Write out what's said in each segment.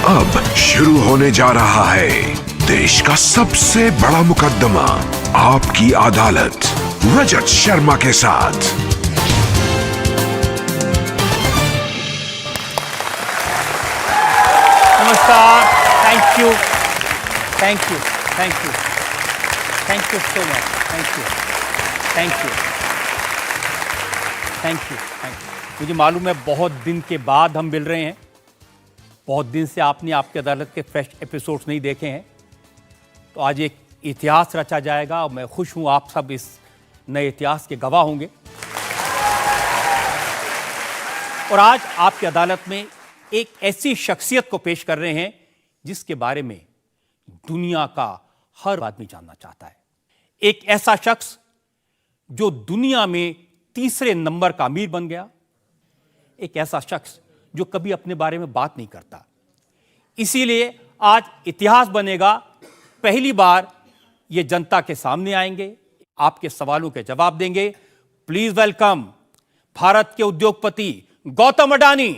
अब शुरू होने जा रहा है देश का सबसे बड़ा मुकदमा, आपकी अदालत, रजत शर्मा के साथ। नमस्कार, thank you so much, thank you. मुझे मालूम है बहुत दिन के बाद हम मिल रहे हैं, बहुत दिन से आपने आपकी अदालत के फ्रेश एपिसोड्स नहीं देखे हैं, तो आज एक इतिहास रचा जाएगा और मैं खुश हूं आप सब इस नए इतिहास के गवाह होंगे। और आज आपकी अदालत में एक ऐसी शख्सियत को पेश कर रहे हैं जिसके बारे में दुनिया का हर आदमी जानना चाहता है। एक ऐसा शख्स जो दुनिया में तीसरे नंबर का अमीर बन गया, एक ऐसा शख्स जो कभी अपने बारे में बात नहीं करता। इसीलिए आज इतिहास बनेगा, पहली बार ये जनता के सामने आएंगे, आपके सवालों के जवाब देंगे। प्लीज वेलकम भारत के उद्योगपति गौतम अडानी।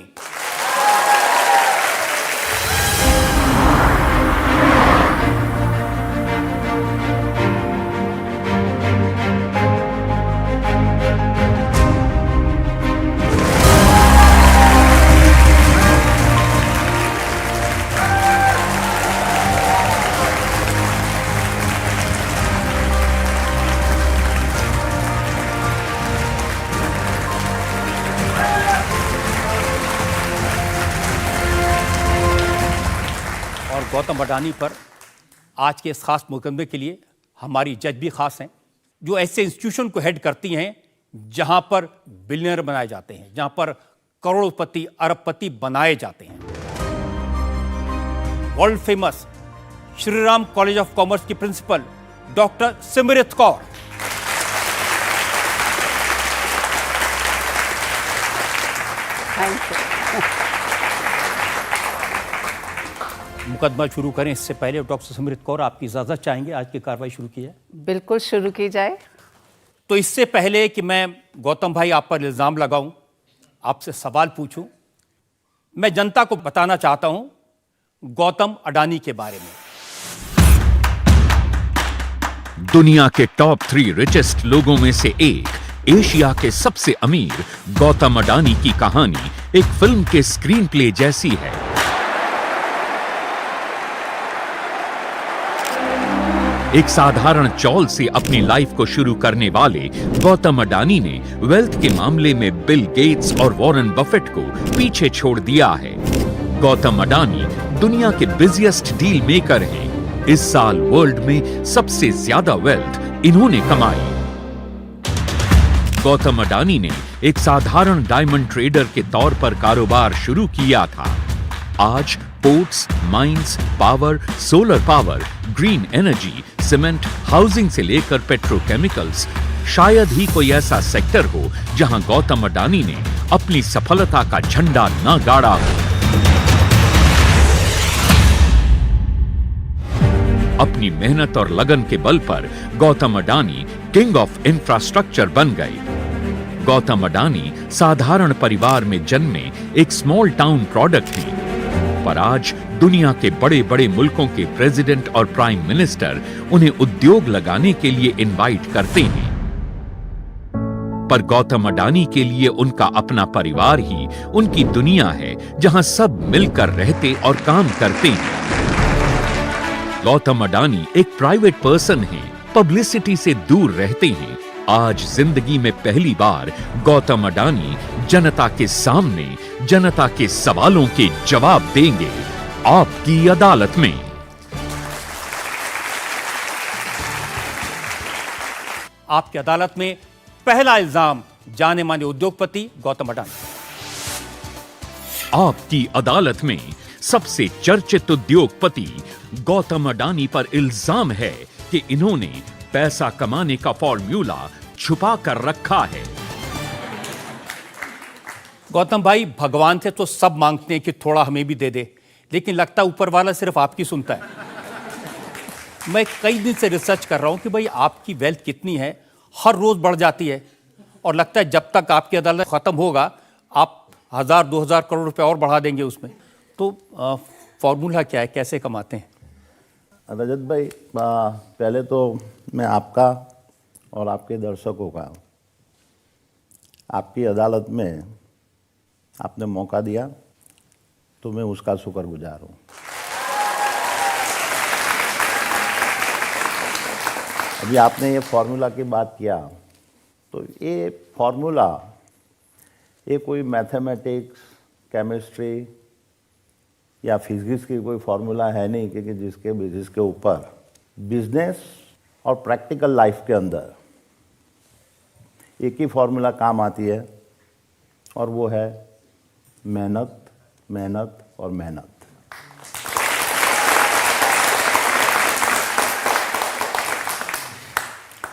गौतम अडानी पर आज के इस खास मुकदमे के लिए हमारी जज भी खास हैं, जो ऐसे इंस्टीट्यूशन को हेड करती हैं जहां पर बिलियनर बनाए जाते हैं, जहां पर करोड़पति अरबपति बनाए जाते हैं। World famous Shriram college of commerce की प्रिंसिपल डॉक्टर सिमरत कौर, मुकदमा शुरू करें इससे पहले डॉक्टर सिमरत कौर आपकी इजाजत चाहेंगे आज की कार्रवाई शुरू की जाए? बिल्कुल शुरू की जाए। तो इससे पहले कि मैं गौतम भाई आप पर इल्जाम लगाऊं, आपसे सवाल पूछूं, मैं जनता को बताना चाहता हूं गौतम अडानी के बारे में। दुनिया के टॉप 3 रिचेस्ट लोगों में से एक, एशिया के सबसे अमीर गौतम अडानी की कहानी एक फिल्म के स्क्रीन प्ले जैसी है। एक साधारण चौल से अपनी लाइफ को शुरू करने वाले गौतम अडानी ने वेल्थ के मामले में बिल गेट्स और वॉरेन बफेट को पीछे छोड़ दिया है। गौतम अडानी दुनिया के बिजिएस्ट डील मेकर हैं। इस साल वर्ल्ड में सबसे ज्यादा वेल्थ इन्होंने कमाई। गौतम अडानी ने एक साधारण डायमंड ट्रेडर के तौर पर कारोबार शुरू किया था। आज ports, mines, power, solar power, green energy, cement, housing से लेकर पेट्रोकेमिकल्स, शायद ही कोई ऐसा सेक्टर हो जहां गौतम अडानी ने अपनी सफलता का झंडा न गाड़ा हो। अपनी मेहनत और लगन के बल पर Gautam Adani king of infrastructure बन गए। गौतम अडानी साधारण परिवार में जन्मे एक स्मॉल टाउन प्रोडक्ट हैं, पर आज दुनिया के बड़े बड़े मुल्कों के प्रेसिडेंट और प्राइम मिनिस्टर उन्हें उद्योग लगाने के लिए इनवाइट करते हैं। पर गौतम अडानी के लिए उनका अपना परिवार ही उनकी दुनिया है, जहां सब मिलकर रहते और काम करते हैं। गौतम अडानी एक प्राइवेट पर्सन हैं, पब्लिसिटी से दूर रहते हैं। आज जिंदगी में पहली बार गौतम अडानी जनता के सामने जनता के सवालों के जवाब देंगे आपकी अदालत में। आपकी अदालत में पहला इल्जाम जाने माने उद्योगपति गौतम अडानी। आपकी अदालत में सबसे चर्चित उद्योगपति गौतम अडानी पर इल्जाम है कि इन्होंने पैसा कमाने का फॉर्मूला छुपा कर रखा है। गौतम भाई, भगवान से तो सब मांगते हैं कि थोड़ा हमें भी दे दे, लेकिन लगता है ऊपर वाला सिर्फ आपकी सुनता है। मैं कई दिन से रिसर्च कर रहा हूं कि भाई आपकी वेल्थ कितनी है, हर रोज बढ़ जाती है और लगता है जब तक आपकी अदालत खत्म होगा आप 1000-2000 करोड़ रुपए और बढ़ा देंगे उसमें। तो फॉर्मूला क्या है, कैसे कमाते हैं? रजत भाई, पहले तो मैं आपका और आपके दर्शकों का, आपकी अदालत में आपने मौका दिया तो मैं उसका शुक्रगुजार हूँ। अभी आपने ये फार्मूला की बात किया, तो ये फार्मूला ये कोई मैथमेटिक्स, केमिस्ट्री या फिजिक्स की कोई फार्मूला है नहीं कि जिसके बेसिस के ऊपर बिजनेस और प्रैक्टिकल लाइफ के अंदर एक ही फार्मूला काम आती है, और वो है मेहनत, मेहनत और मेहनत।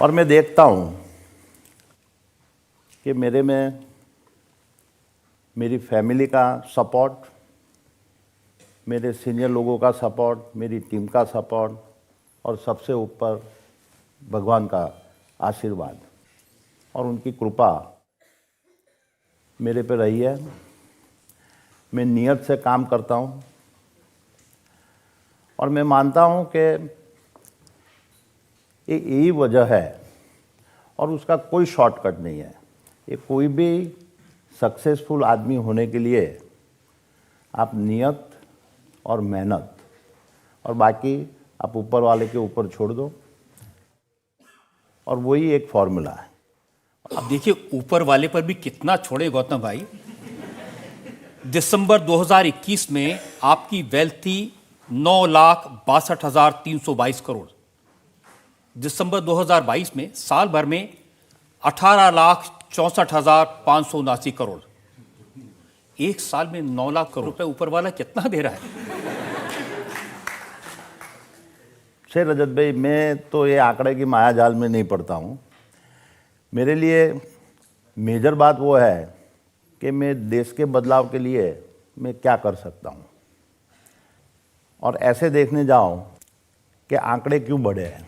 और मैं देखता हूँ कि मेरे में मेरी फैमिली का सपोर्ट, मेरे सीनियर लोगों का सपोर्ट, मेरी टीम का सपोर्ट, और सबसे ऊपर भगवान का आशीर्वाद और उनकी कृपा मेरे पे रही है। मैं नियत से काम करता हूँ और मैं मानता हूँ कि यही वजह है, और उसका कोई शॉर्टकट नहीं है। ये कोई भी सक्सेसफुल आदमी होने के लिए आप नियत और मेहनत और बाकी आप ऊपर वाले के ऊपर छोड़ दो, और वही एक फॉर्मूला है। अब देखिए ऊपर वाले पर भी कितना छोड़े गौतम भाई। दिसंबर 2021 में आपकी वेल्थ थी 9,62,322 करोड़। दिसंबर 2022 में साल भर में 18,64,579 करोड़। एक साल में 9 लाख करोड़ रुपए ऊपर वाला कितना दे रहा है? शेर रजत भाई, मैं तो ये आंकड़े की माया जाल में नहीं पड़ता हूँ। मेरे लिए मेजर बात वो है कि मैं देश के बदलाव के लिए मैं क्या कर सकता हूँ, और ऐसे देखने जाऊँ कि आंकड़े क्यों बढ़े हैं,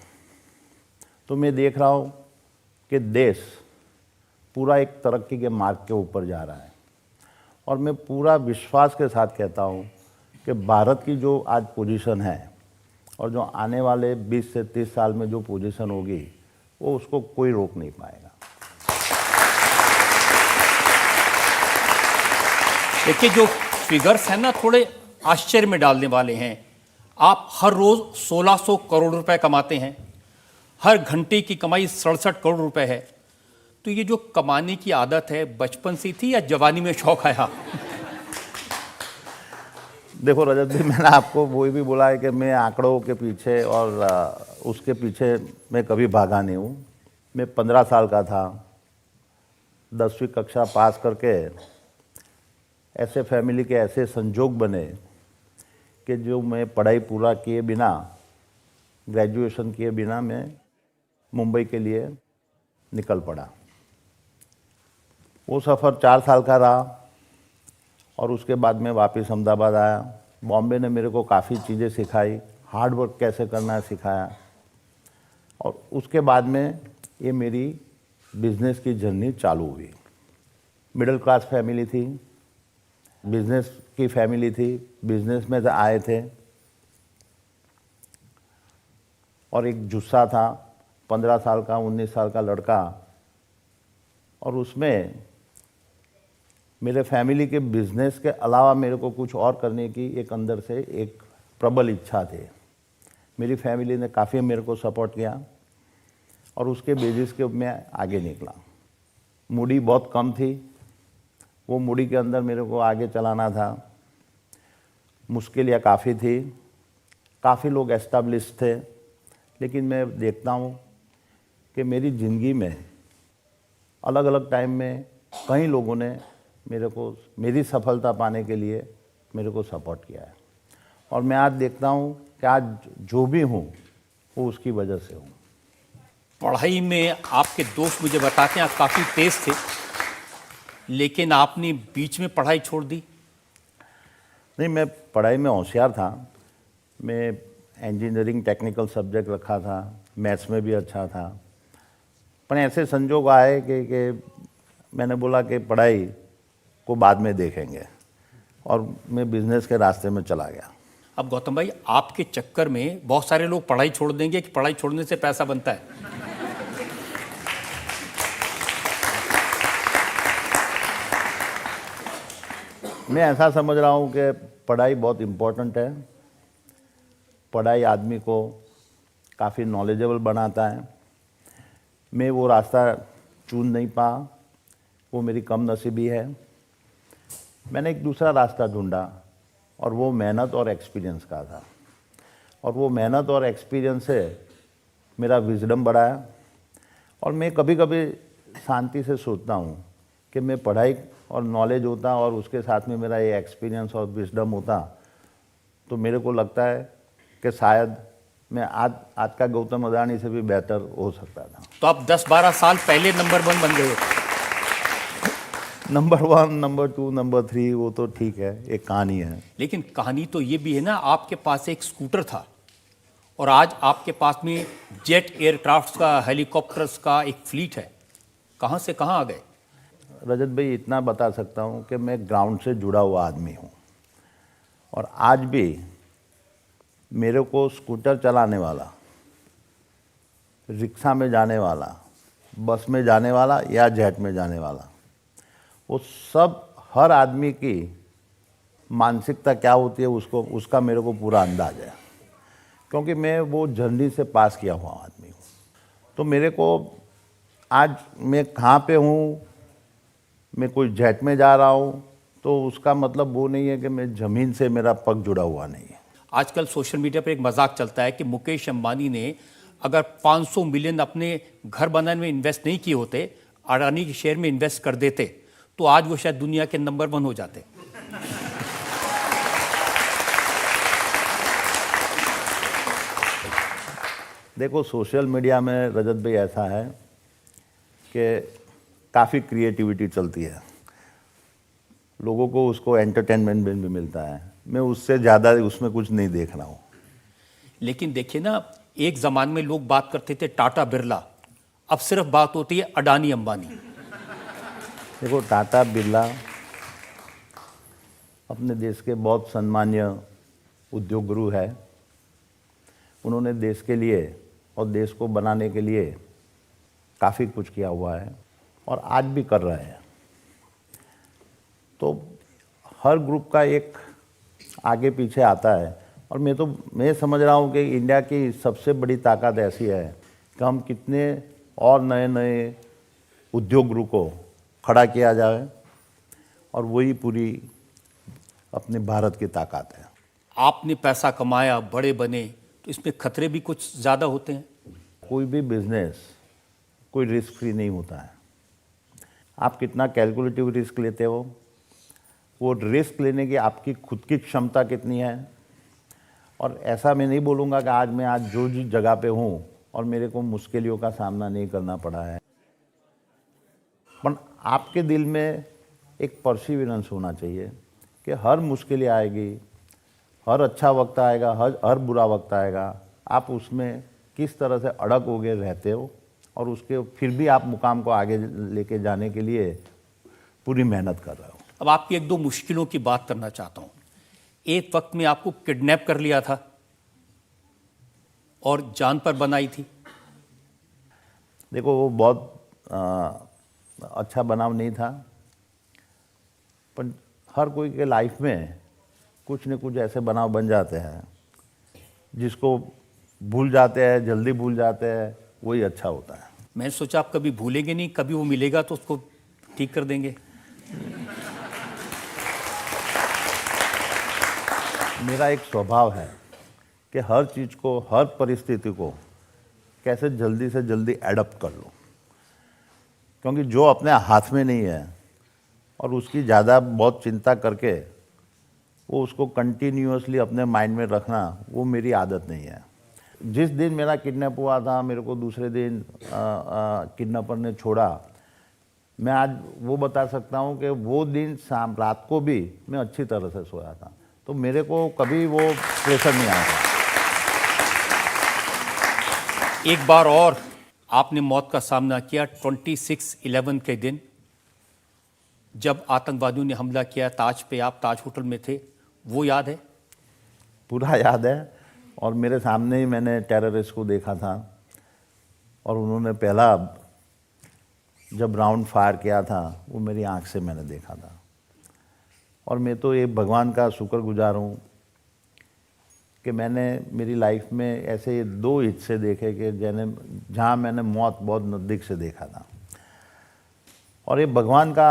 तो मैं देख रहा हूँ कि देश पूरा एक तरक्की के मार्ग के ऊपर जा रहा है। और मैं पूरा विश्वास के साथ कहता हूँ कि भारत की जो आज पोजीशन है और जो आने वाले 20 से 30 साल में जो पोजीशन होगी, वो उसको कोई रोक नहीं पाएगा। देखिए जो फिगर्स हैं ना, थोड़े आश्चर्य में डालने वाले हैं। आप हर रोज 1600 करोड़ रुपए कमाते हैं, हर घंटे की कमाई 67 करोड़ रुपए है। तो ये जो कमाने की आदत है बचपन से थी या जवानी में शौक आया? देखो रजत जी, मैंने आपको वही भी बोला है कि मैं आंकड़ों के पीछे और उसके पीछे मैं कभी भागा नहीं हूँ। मैं 15 साल का था, 10वीं कक्षा पास करके ऐसे फैमिली के ऐसे संजोग बने कि जो मैं पढ़ाई पूरा किए बिना, ग्रेजुएशन किए बिना मैं मुंबई के लिए निकल पड़ा। वो सफ़र 4 साल का रहा, और उसके बाद मैं वापस अहमदाबाद आया। बॉम्बे ने मेरे को काफ़ी चीज़ें सिखाई, हार्ड वर्क कैसे करना है सिखाया, और उसके बाद में ये मेरी बिज़नेस की जर्नी चालू हुई। मिडिल क्लास फैमिली थी, बिज़नेस की फैमिली थी, बिज़नेस में से आए थे, और एक जुस्सा था 15 साल का, 19 साल का लड़का, और उसमें मेरे फैमिली के बिज़नेस के अलावा मेरे को कुछ और करने की एक अंदर से एक प्रबल इच्छा थी। मेरी फैमिली ने काफ़ी मेरे को सपोर्ट किया, और उसके बेसिस के मैं आगे निकला। मूडी बहुत कम थी, वो मूडी के अंदर मेरे को आगे चलाना था। मुश्किल काफ़ी थी, काफ़ी लोग एस्टेब्लिश थे, लेकिन मैं देखता हूँ कि मेरी ज़िंदगी में अलग अलग टाइम में कई लोगों ने मेरे को मेरी सफलता पाने के लिए मेरे को सपोर्ट किया है, और मैं आज देखता हूँ कि आज जो भी हूँ वो उसकी वजह से हूँ। पढ़ाई में आपके दोस्त मुझे बताते हैं आप काफ़ी तेज थे, लेकिन आपने बीच में पढ़ाई छोड़ दी? नहीं, मैं पढ़ाई में होशियार था। मैं इंजीनियरिंग टेक्निकल सब्जेक्ट रखा था, मैथ्स में भी अच्छा था, पर ऐसे संजोग आए कि मैंने बोला कि पढ़ाई को बाद में देखेंगे, और मैं बिज़नेस के रास्ते में चला गया। अब गौतम भाई, आपके चक्कर में बहुत सारे लोग पढ़ाई छोड़ देंगे कि पढ़ाई छोड़ने से पैसा बनता है। मैं ऐसा समझ रहा हूँ कि पढ़ाई बहुत इम्पोर्टेंट है। पढ़ाई आदमी को काफ़ी नॉलेजेबल बनाता है। मैं वो रास्ता चुन नहीं पाया, वो मेरी कम नसीबी है। मैंने एक दूसरा रास्ता ढूंढा और वो मेहनत और एक्सपीरियंस का था। और वो मेहनत और एक्सपीरियंस से मेरा विजडम बढ़ाया। और मैं कभी कभी शांति से सोचता हूँ कि मैं पढ़ाई और नॉलेज होता और उसके साथ में मेरा ये एक्सपीरियंस और विजडम होता, तो मेरे को लगता है कि शायद मैं आज का गौतम अडानी से भी बेहतर हो सकता था। तो आप 10-12 साल पहले नंबर 1 बन गए। नंबर 1, नंबर 2, नंबर 3 वो तो ठीक है, एक कहानी है। लेकिन कहानी तो ये भी है ना, आपके पास एक स्कूटर था और आज आपके पास में जेट एयरक्राफ्ट्स का, हेलीकॉप्टर्स का एक फ्लीट है। कहाँ से कहाँ आ गए? रजत भाई, इतना बता सकता हूँ कि मैं ग्राउंड से जुड़ा हुआ आदमी हूँ। और आज भी मेरे को स्कूटर चलाने वाला, रिक्शा में जाने वाला, बस में जाने वाला या जेट में जाने वाला, वो सब हर आदमी की मानसिकता क्या होती है उसका मेरे को पूरा अंदाज है, क्योंकि मैं वो जर्नी से पास किया हुआ आदमी हूँ। तो मेरे को आज मैं कहाँ पे हूँ, मैं कोई जेट में जा रहा हूँ, तो उसका मतलब वो नहीं है कि मैं ज़मीन से मेरा पग जुड़ा हुआ नहीं है। आजकल सोशल मीडिया पर एक मजाक चलता है कि मुकेश अंबानी ने अगर 500 मिलियन अपने घर बनाने में इन्वेस्ट नहीं किए होते, अडानी के शेयर में इन्वेस्ट कर देते, तो आज वो शायद दुनिया के नंबर 1 हो जाते। देखो, सोशल मीडिया में रजत भाई ऐसा है कि काफ़ी क्रिएटिविटी चलती है, लोगों को उसको एंटरटेनमेंट भी मिलता है। मैं उससे ज़्यादा उसमें कुछ नहीं देख रहा हूँ। लेकिन देखिए ना, एक ज़माने में लोग बात करते थे टाटा बिरला, अब सिर्फ बात होती है अडानी अंबानी। देखो, टाटा बिरला अपने देश के बहुत सम्मानीय उद्योग गुरु है। उन्होंने देश के लिए और देश को बनाने के लिए काफ़ी कुछ किया हुआ है और आज भी कर रहे हैं। तो हर ग्रुप का एक आगे पीछे आता है। और मैं समझ रहा हूँ कि इंडिया की सबसे बड़ी ताकत ऐसी है कि हम कितने और नए नए उद्योग गुरु को खड़ा किया जाए, और वही पूरी अपने भारत की ताकत है। आपने पैसा कमाया, बड़े बने, तो इसमें खतरे भी कुछ ज़्यादा होते हैं। कोई भी बिजनेस कोई रिस्क फ्री नहीं होता है। आप कितना कैलकुलेटिव रिस्क लेते हो, वो रिस्क लेने की आपकी खुद की क्षमता कितनी है। और ऐसा मैं नहीं बोलूँगा कि आज मैं जो जिस जगह पे हूँ और मेरे को मुश्किलों का सामना नहीं करना पड़ा है, पर आपके दिल में एक परसिवियरेंस होना चाहिए कि हर मुश्किलें आएगी, हर अच्छा वक्त आएगा, हर बुरा वक्त आएगा, आप उसमें किस तरह से अड़ग होके रहते हो और उसके फिर भी आप मुकाम को आगे लेके जाने के लिए पूरी मेहनत कर रहे हो। अब आपकी 1-2 मुश्किलों की बात करना चाहता हूँ। एक वक्त में आपको किडनैप कर लिया था और जान पर बनाई थी। देखो, वो बहुत अच्छा बनाव नहीं था, पर हर कोई के लाइफ में कुछ न कुछ ऐसे बनाव बन जाते हैं जिसको भूल जाते हैं, जल्दी भूल जाते हैं, वही अच्छा होता है। मैंने सोचा आप कभी भूलेंगे नहीं, कभी वो मिलेगा तो उसको ठीक कर देंगे। मेरा एक स्वभाव है कि हर चीज़ को, हर परिस्थिति को कैसे जल्दी से जल्दी एडप्ट कर लो, क्योंकि जो अपने हाथ में नहीं है और उसकी ज़्यादा बहुत चिंता करके वो उसको कंटिन्यूअसली अपने माइंड में रखना, वो मेरी आदत नहीं है। जिस दिन मेरा किडनैप हुआ था, मेरे को दूसरे दिन किडनैपर ने छोड़ा, मैं आज वो बता सकता हूँ कि वो दिन रात को भी मैं अच्छी तरह से सोया था, तो मेरे को कभी वो प्रेशर नहीं आया था। एक बार और आपने मौत का सामना किया 26/11 के दिन, जब आतंकवादियों ने हमला किया ताज पे, आप ताज होटल में थे, वो याद है? पूरा याद है। और मेरे सामने ही मैंने टेररिस्ट को देखा था और उन्होंने पहला जब राउंड फायर किया था वो मेरी आंख से मैंने देखा था। और मैं तो ये भगवान का शुक्रगुजार हूँ कि मैंने मेरी लाइफ में ऐसे 2 हिस्से देखे कि जहाँ मैंने मौत बहुत नज़दीक से देखा था। और ये भगवान का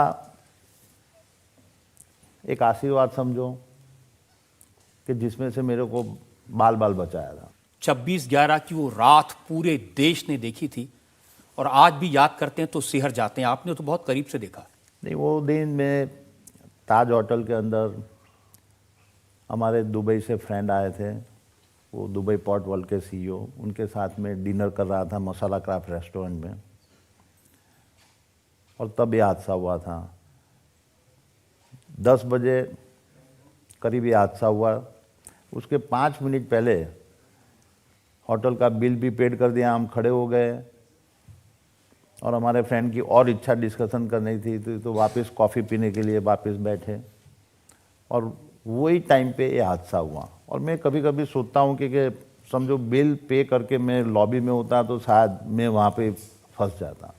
एक आशीर्वाद समझो कि जिसमें से मेरे को बाल बाल बचाया था। 26/11 की वो रात पूरे देश ने देखी थी और आज भी याद करते हैं तो सिहर जाते हैं। आपने तो बहुत करीब से देखा। नहीं, वो दिन में ताज होटल के अंदर हमारे दुबई से फ्रेंड आए थे, वो दुबई पोर्ट वर्ल्ड के CEO, उनके साथ में डिनर कर रहा था मसाला क्राफ्ट रेस्टोरेंट में, और तब ये हादसा हुआ था। 10 बजे करीब ये हादसा हुआ। उसके 5 मिनट पहले होटल का बिल भी पेड कर दिया, हम खड़े हो गए और हमारे फ्रेंड की और इच्छा डिस्कशन करनी थी तो वापस कॉफ़ी पीने के लिए वापस बैठे और वही टाइम पे ये हादसा हुआ। और मैं कभी कभी सोचता हूँ कि समझो बिल पे करके मैं लॉबी में होता तो शायद मैं वहाँ पे फंस जाता।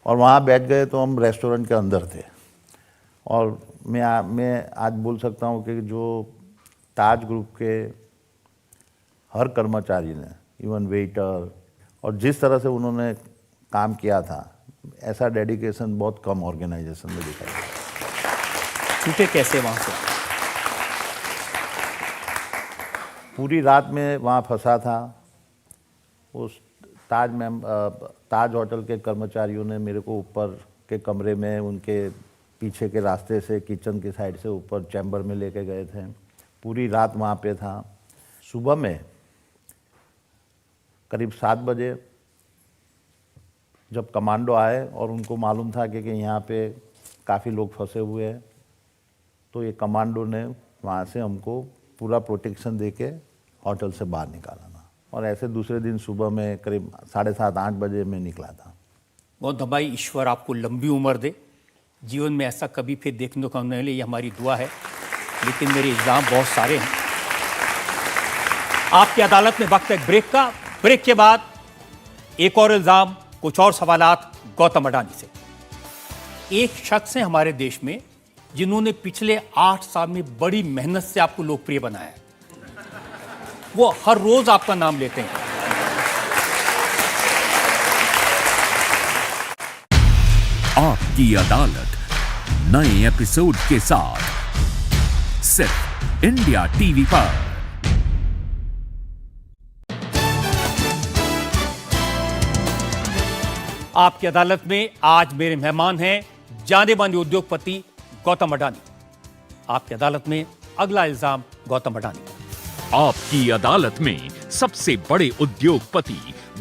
और वहाँ बैठ गए तो हम रेस्टोरेंट के अंदर थे। और मैं आज बोल सकता हूँ कि जो ताज ग्रुप के हर कर्मचारी ने, इवन वेटर, और जिस तरह से उन्होंने काम किया था, ऐसा डेडिकेशन बहुत कम ऑर्गेनाइजेशन में दिखाई दिया। छूटे कैसे वहाँ से? पूरी रात में वहाँ फंसा था। उस ताज होटल के कर्मचारियों ने मेरे को ऊपर के कमरे में उनके पीछे के रास्ते से किचन की साइड से ऊपर चैम्बर में लेके गए थे। पूरी रात वहाँ पे था। सुबह में करीब 7 बजे जब कमांडो आए और उनको मालूम था कि यहाँ पे काफ़ी लोग फंसे हुए हैं, तो ये कमांडो ने वहाँ से हमको पूरा प्रोटेक्शन देके होटल से बाहर निकाला था। और ऐसे दूसरे दिन सुबह में करीब 7:30-8 बजे में निकला था। गौतम भाई, ईश्वर आपको लंबी उम्र दे, जीवन में ऐसा कभी फिर देखने को नहीं मिले, ये हमारी दुआ है। लेकिन मेरे इल्ज़ाम बहुत सारे हैं आपकी अदालत में। वक्त है ब्रेक का। ब्रेक के बाद एक और इल्ज़ाम, कुछ और सवालात गौतम अडानी से। एक शख्स हैं हमारे देश में जिन्होंने पिछले 8 साल में बड़ी मेहनत से आपको लोकप्रिय बनाया है। वो हर रोज आपका नाम लेते हैं। आपकी अदालत नए एपिसोड के साथ सिर्फ इंडिया टीवी पर। आपकी अदालत में आज मेरे मेहमान हैं जाने माने उद्योगपति गौतम अडानी। आपकी अदालत में अगला इल्जाम गौतम अडानी। आपकी अदालत में सबसे बड़े उद्योगपति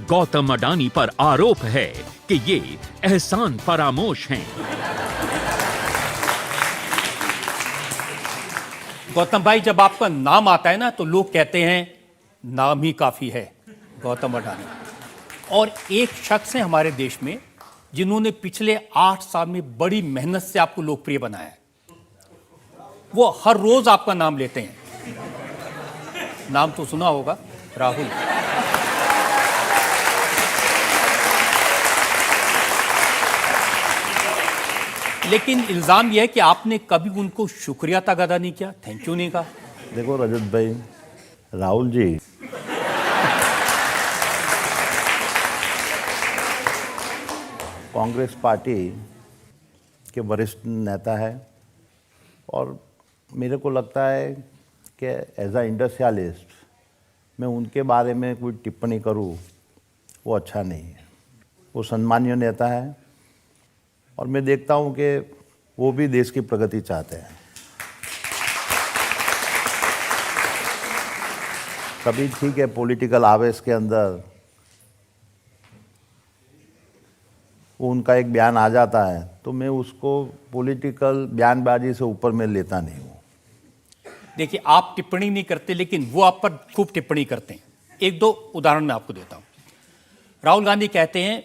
गौतम अडानी पर आरोप है कि ये एहसान फरामोश हैं। गौतम भाई, जब आपका नाम आता है ना तो लोग कहते हैं नाम ही काफी है, गौतम अडानी। और एक शख्स है हमारे देश में जिन्होंने पिछले 8 साल में बड़ी मेहनत से आपको लोकप्रिय बनाया है। वो हर रोज आपका नाम लेते हैं। नाम तो सुना होगा, राहुल। लेकिन इल्जाम यह है कि आपने कभी उनको शुक्रिया तक अदा नहीं किया, थैंक यू नहीं कहा। देखो रजत भाई, राहुल जी कांग्रेस पार्टी के वरिष्ठ नेता है और मेरे को लगता है कि एज अ इंडस्ट्रियलिस्ट मैं उनके बारे में कोई टिप्पणी करूं वो अच्छा नहीं है। वो सम्मानीय नेता है और मैं देखता हूं कि वो भी देश की प्रगति चाहते हैं। कभी ठीक है, पॉलिटिकल आवेश के अंदर वो उनका एक बयान आ जाता है तो मैं उसको पॉलिटिकल बयानबाजी से ऊपर में लेता नहीं हूँ। देखिए, आप टिप्पणी नहीं करते लेकिन वो आप पर खूब टिप्पणी करते हैं। 1-2 उदाहरण मैं आपको देता हूं। राहुल गांधी कहते हैं,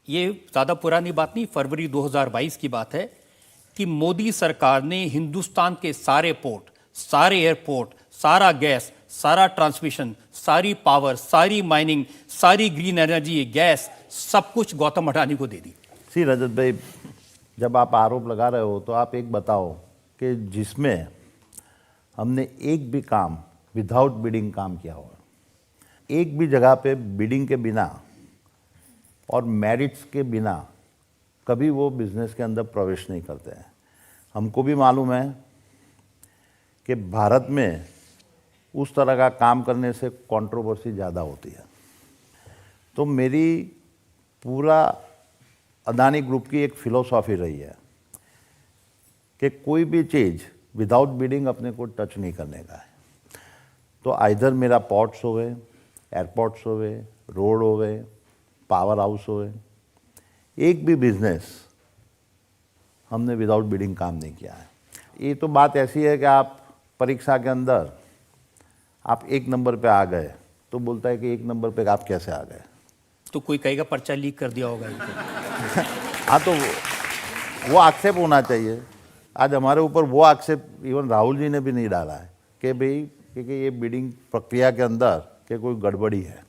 ये ज़्यादा पुरानी बात नहीं, फरवरी 2022 की बात है, कि मोदी सरकार ने हिंदुस्तान के सारे पोर्ट, सारे एयरपोर्ट, सारा गैस, सारा ट्रांसमिशन, सारी पावर, सारी माइनिंग, सारी ग्रीन एनर्जी, गैस, सब कुछ गौतम अडानी को दे दी। सी रजत भाई, जब आप आरोप लगा रहे हो तो आप एक बताओ कि जिसमें हमने एक भी काम विदाउट बिडिंग काम किया हुआ, एक भी जगह पे बिडिंग के बिना और मेरिट्स के बिना कभी वो बिजनेस के अंदर प्रवेश नहीं करते हैं। हमको भी मालूम है कि भारत में उस तरह का काम करने से कंट्रोवर्सी ज़्यादा होती है। तो मेरी पूरा अदानी ग्रुप की एक फिलॉसफी रही है कि कोई भी चीज़ विदाउट बिडिंग अपने को टच नहीं करने का है। तो आइधर मेरा पोर्ट्स हो गए, एयरपोर्ट्स हो गए, रोड हो गए, पावर हाउस हो गए, एक भी बिजनेस हमने विदाउट बिडिंग काम नहीं किया है। ये तो बात ऐसी है कि आप परीक्षा के अंदर आप एक नंबर पे आ गए तो बोलता है कि एक नंबर पे आप कैसे आ गए। तो कोई कहेगा पर्चा लीक कर दिया होगा इनको। हाँ, तो वो आक्षेप होना चाहिए। आज हमारे ऊपर वो आक्षेप इवन राहुल जी ने भी नहीं डाला है कि भाई क्योंकि ये बिडिंग प्रक्रिया के अंदर कि कोई गड़बड़ी है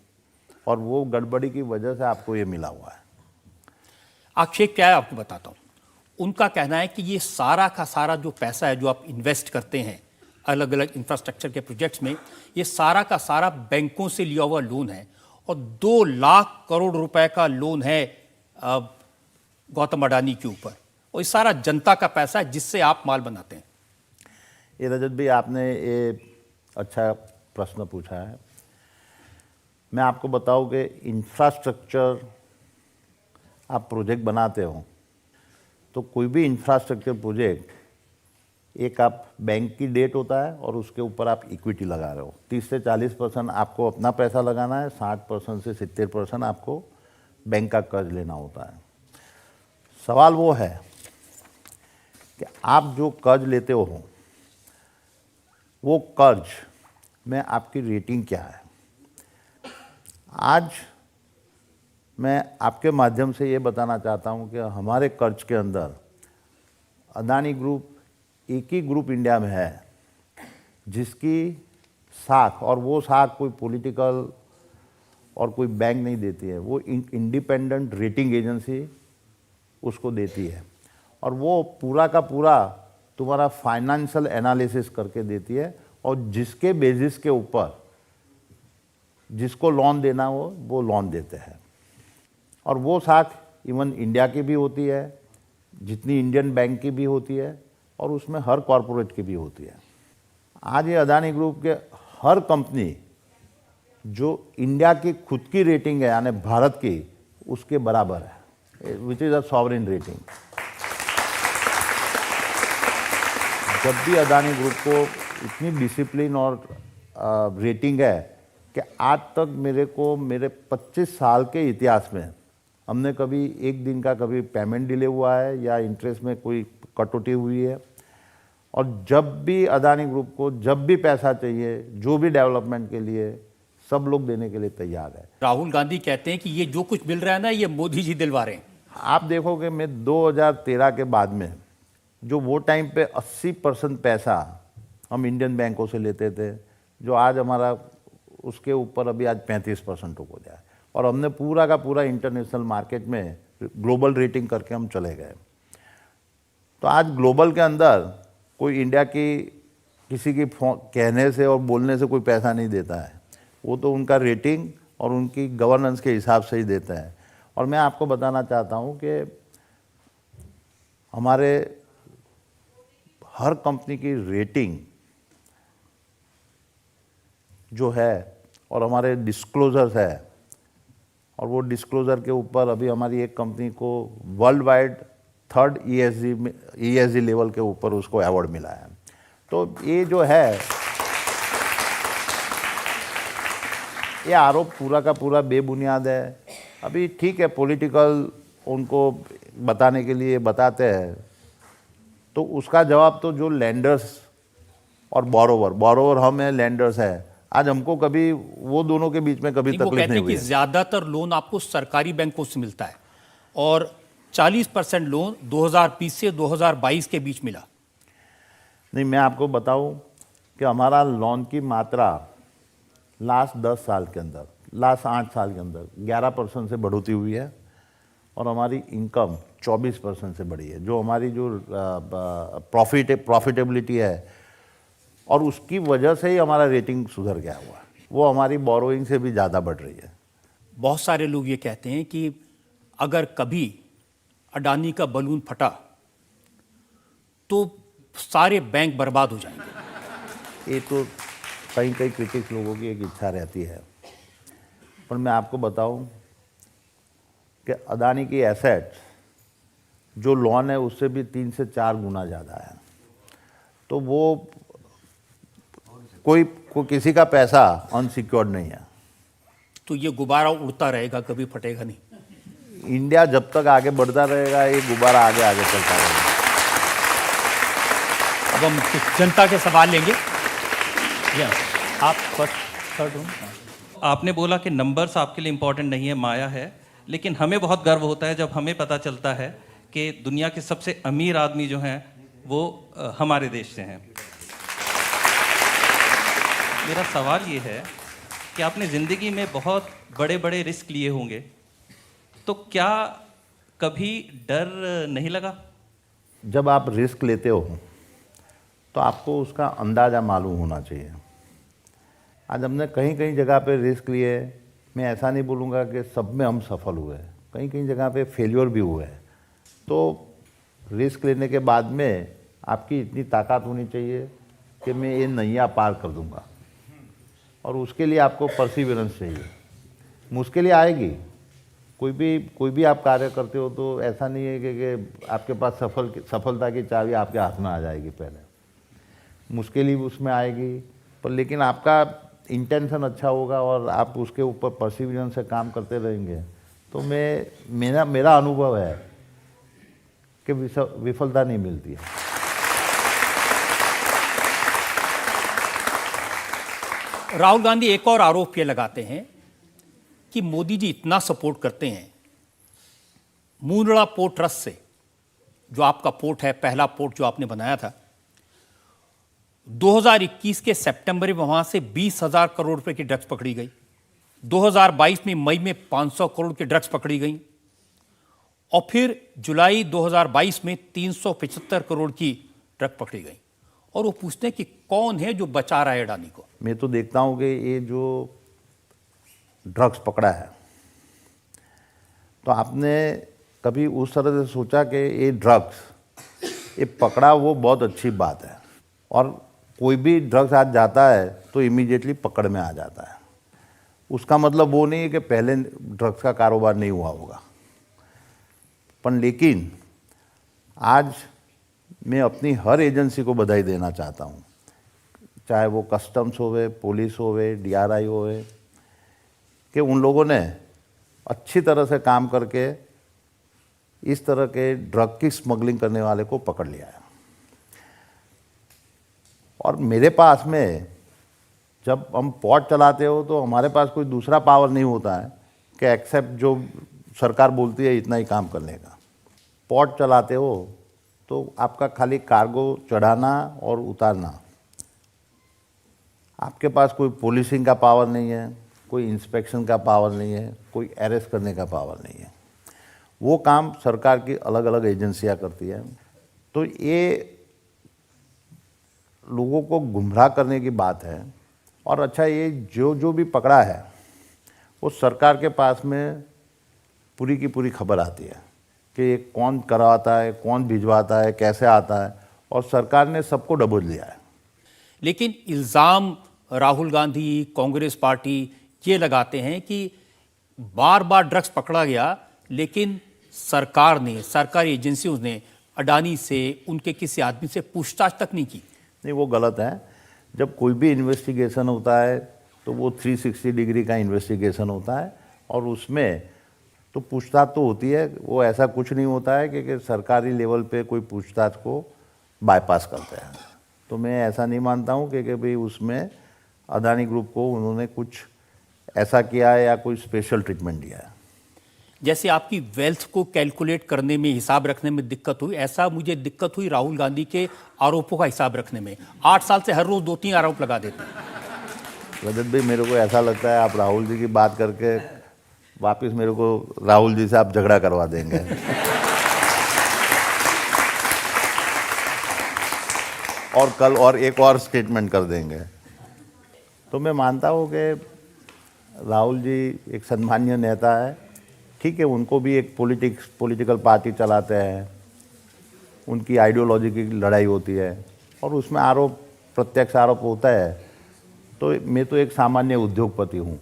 और वो गड़बड़ी की वजह से आपको ये मिला हुआ है। आक्षेप क्या है आपको बताता हूँ। उनका कहना है कि ये सारा का सारा जो पैसा है जो आप इन्वेस्ट करते हैं अलग अलग इंफ्रास्ट्रक्चर के प्रोजेक्ट्स में, ये सारा का सारा बैंकों से लिया हुआ लोन है और 2 लाख करोड़ रुपए का लोन है गौतम अडानी के ऊपर, और ये सारा जनता का पैसा है जिससे आप माल बनाते हैं। ये रजत भाई, आपने ये अच्छा प्रश्न पूछा है। मैं आपको बताऊं कि इंफ्रास्ट्रक्चर आप प्रोजेक्ट बनाते हो तो कोई भी इंफ्रास्ट्रक्चर प्रोजेक्ट एक आप बैंक की डेट होता है और उसके ऊपर आप इक्विटी लगा रहे हो। 30 से 40% आपको अपना पैसा लगाना है, 60% से 70% आपको बैंक का कर्ज लेना होता है। सवाल वो है कि आप जो कर्ज लेते हो वो कर्ज में आपकी रेटिंग क्या है। आज मैं आपके माध्यम से ये बताना चाहता हूँ कि हमारे कर्ज के अंदर अदानी ग्रुप एक ही ग्रुप इंडिया में है जिसकी साख, और वो साख कोई पॉलिटिकल और कोई बैंक नहीं देती है, वो इंडिपेंडेंट रेटिंग एजेंसी उसको देती है और वो पूरा का पूरा तुम्हारा फाइनेंशियल एनालिसिस करके देती है और जिसके बेसिस के ऊपर जिसको लोन देना हो वो लोन देते हैं। और वो साख इवन इंडिया की भी होती है, जितनी इंडियन बैंक की भी होती है और उसमें हर कॉरपोरेट की भी होती है। आज ये अदानी ग्रुप के हर कंपनी जो इंडिया की खुद की रेटिंग है यानी भारत की, उसके बराबर है, which is a sovereign rating. जब भी अदानी ग्रुप को इतनी डिसिप्लिन और रेटिंग है कि आज तक मेरे 25 साल के इतिहास में हमने कभी एक दिन का कभी पेमेंट डिले हुआ है या इंटरेस्ट में कोई कटौती हुई है। और जब भी अदानी ग्रुप को जब भी पैसा चाहिए जो भी डेवलपमेंट के लिए, सब लोग देने के लिए तैयार है। राहुल गांधी कहते हैं कि ये जो कुछ मिल रहा है ना ये मोदी जी दिलवा रहे हैं। आप देखोगे मैं 2013 के बाद में जो वो टाइम पे 80% पैसा हम इंडियन बैंकों से लेते थे, जो आज हमारा उसके ऊपर अभी आज 35% हो गया है और हमने पूरा का पूरा इंटरनेशनल मार्केट में ग्लोबल रेटिंग करके हम चले गए। तो आज ग्लोबल के अंदर कोई इंडिया की किसी की कहने से और बोलने से कोई पैसा नहीं देता है, वो तो उनका रेटिंग और उनकी गवर्नेंस के हिसाब से ही देता है। और मैं आपको बताना चाहता हूँ कि हमारे हर कंपनी की रेटिंग जो है और हमारे डिस्क्लोजर्स है, और वो डिस्क्लोजर के ऊपर अभी हमारी एक कंपनी को world wide 3rd ESG level के ऊपर उसको अवार्ड मिला है। तो ये जो है ये आरोप पूरा का पूरा बेबुनियाद है। अभी ठीक है, पॉलिटिकल उनको बताने के लिए बताते हैं, तो उसका जवाब तो जो लैंडर्स और बोरोवर हम हैं, लैंडर्स है, आज हमको कभी वो दोनों के बीच में कभी तकलीफ नहीं हुई है। ज्यादातर लोन आपको सरकारी बैंकों से मिलता है और 40% लोन 2020 से 2022 के बीच मिला। नहीं, मैं आपको बताऊं कि हमारा लोन की मात्रा लास्ट 10 साल के अंदर, लास्ट 8 साल के अंदर 11% से बढ़ोतरी हुई है और हमारी इनकम 24% से बढ़ी है। जो हमारी जो प्रॉफिटेबिलिटी है और उसकी वजह से ही हमारा रेटिंग सुधर गया हुआ है, वो हमारी बोरोइंग से भी ज़्यादा बढ़ रही है। बहुत सारे लोग ये कहते हैं कि अगर कभी अडानी का बलून फटा तो सारे बैंक बर्बाद हो जाएंगे। ये तो कई क्रिटिक्स लोगों की एक इच्छा रहती है, पर मैं आपको बताऊं कि अदानी की एसेट्स जो लोन है उससे भी 3 से 4 गुना ज़्यादा है। तो वो कोई किसी का पैसा अनसिक्योर्ड नहीं है। तो ये गुब्बारा उड़ता रहेगा, कभी फटेगा नहीं। इंडिया जब तक आगे बढ़ता रहेगा ये गुब्बारा आगे आगे चलता रहेगा। अब हम कुछ जनता के सवाल लेंगे। आप फर्स्ट थर्ड हो। आपने बोला कि नंबर्स आपके लिए इम्पोर्टेंट नहीं है, माया है, लेकिन हमें बहुत गर्व होता है जब हमें पता चलता है कि दुनिया के सबसे अमीर आदमी जो हैं वो हमारे देश से हैं। मेरा सवाल ये है कि आपने ज़िंदगी में बहुत बड़े बड़े रिस्क लिए होंगे, तो क्या कभी डर नहीं लगा? जब आप रिस्क लेते हो तो आपको उसका अंदाज़ा मालूम होना चाहिए। आज हमने कहीं जगह पे रिस्क लिए, मैं ऐसा नहीं बोलूँगा कि सब में हम सफल हुए, कहीं जगह पे फेलियर भी हुए। तो रिस्क लेने के बाद में आपकी इतनी ताकत होनी चाहिए कि मैं ये नैया पार कर दूँगा, और उसके लिए आपको परसिवियरेंस चाहिए। मुश्किलें आएगी, कोई भी आप कार्य करते हो तो ऐसा नहीं है कि आपके पास सफलता की चाबी आपके हाथ में आ जाएगी। पहले मुश्किल ही उसमें आएगी, पर लेकिन आपका इंटेंशन अच्छा होगा और आप उसके ऊपर परसिवियरेंस से काम करते रहेंगे तो मेरा अनुभव है कि विफलता नहीं मिलती है। राहुल गांधी एक और आरोप ये लगाते हैं कि मोदी जी इतना सपोर्ट करते हैं मुंद्रा पोर्ट ट्रस्ट से, जो आपका पोर्ट है, पहला पोर्ट जो आपने बनाया था, 2021 के सितंबर में वहां से 20,000 करोड़ रुपए की ड्रग्स पकड़ी गई, 2022 में मई में 500 करोड़ की ड्रग्स पकड़ी गई, और फिर जुलाई 2022 में 375 करोड़ की ड्रग पकड़ी गई। और वो पूछते हैं कि कौन है जो बचा रहा है अडानी को। मैं तो देखता हूँ कि ये जो ड्रग्स पकड़ा है, तो आपने कभी उस तरह से सोचा कि ये ड्रग्स ये पकड़ा, वो बहुत अच्छी बात है। और कोई भी ड्रग्स आज जाता है तो इमीडिएटली पकड़ में आ जाता है। उसका मतलब वो नहीं है कि पहले ड्रग्स का कारोबार नहीं हुआ होगा, पर लेकिन आज मैं अपनी हर एजेंसी को बधाई देना चाहता हूँ, चाहे वो कस्टम्स होवे, पुलिस होवे, DRI होवे, कि उन लोगों ने अच्छी तरह से काम करके इस तरह के ड्रग की स्मगलिंग करने वाले को पकड़ लिया है। और मेरे पास में जब हम पोर्ट चलाते हो तो हमारे पास कोई दूसरा पावर नहीं होता है कि एक्सेप्ट जो सरकार बोलती है इतना ही काम करने का। पोर्ट चलाते हो तो आपका खाली कार्गो चढ़ाना और उतारना, आपके पास कोई पुलिसिंग का पावर नहीं है, कोई इंस्पेक्शन का पावर नहीं है, कोई अरेस्ट करने का पावर नहीं है। वो काम सरकार की अलग अलग एजेंसियां करती है। तो ये लोगों को गुमराह करने की बात है। और अच्छा, ये जो भी पकड़ा है वो सरकार के पास में पूरी की पूरी खबर आती है कि ये कौन करवाता है, कौन भिजवाता है, कैसे आता है, और सरकार ने सबको दबोच लिया है। लेकिन इल्ज़ाम राहुल गांधी, कांग्रेस पार्टी ये लगाते हैं कि बार बार ड्रग्स पकड़ा गया, लेकिन सरकार ने, सरकारी एजेंसियों ने अडानी से, उनके किसी आदमी से पूछताछ तक नहीं की। नहीं, वो गलत है। जब कोई भी इन्वेस्टिगेशन होता है तो वो 360 डिग्री का इन्वेस्टिगेशन होता है, और उसमें तो पूछताछ तो होती है। वो ऐसा कुछ नहीं होता है कि सरकारी लेवल पे कोई पूछताछ को बाईपास करते हैं। तो मैं ऐसा नहीं मानता हूँ कि भाई उसमें अदानी ग्रुप को उन्होंने कुछ ऐसा किया है या कोई स्पेशल ट्रीटमेंट दिया है। जैसे आपकी वेल्थ को कैलकुलेट करने में, हिसाब रखने में दिक्कत हुई, ऐसा मुझे दिक्कत हुई राहुल गांधी के आरोपों का हिसाब रखने में। 8 साल से हर रोज 2-3 आरोप लगा देते हैं। रजत भाई, मेरे को ऐसा लगता है आप राहुल जी की बात करके वापस मेरे को राहुल जी से आप झगड़ा करवा देंगे। और कल और एक और स्टेटमेंट कर देंगे। तो मैं मानता हूँ कि राहुल जी एक सम्मानीय नेता है। ठीक है, उनको भी एक पॉलिटिकल पार्टी चलाते हैं, उनकी आइडियोलॉजी की लड़ाई होती है और उसमें आरोप, प्रत्यक्ष आरोप होता है। तो मैं तो एक सामान्य उद्योगपति हूँ,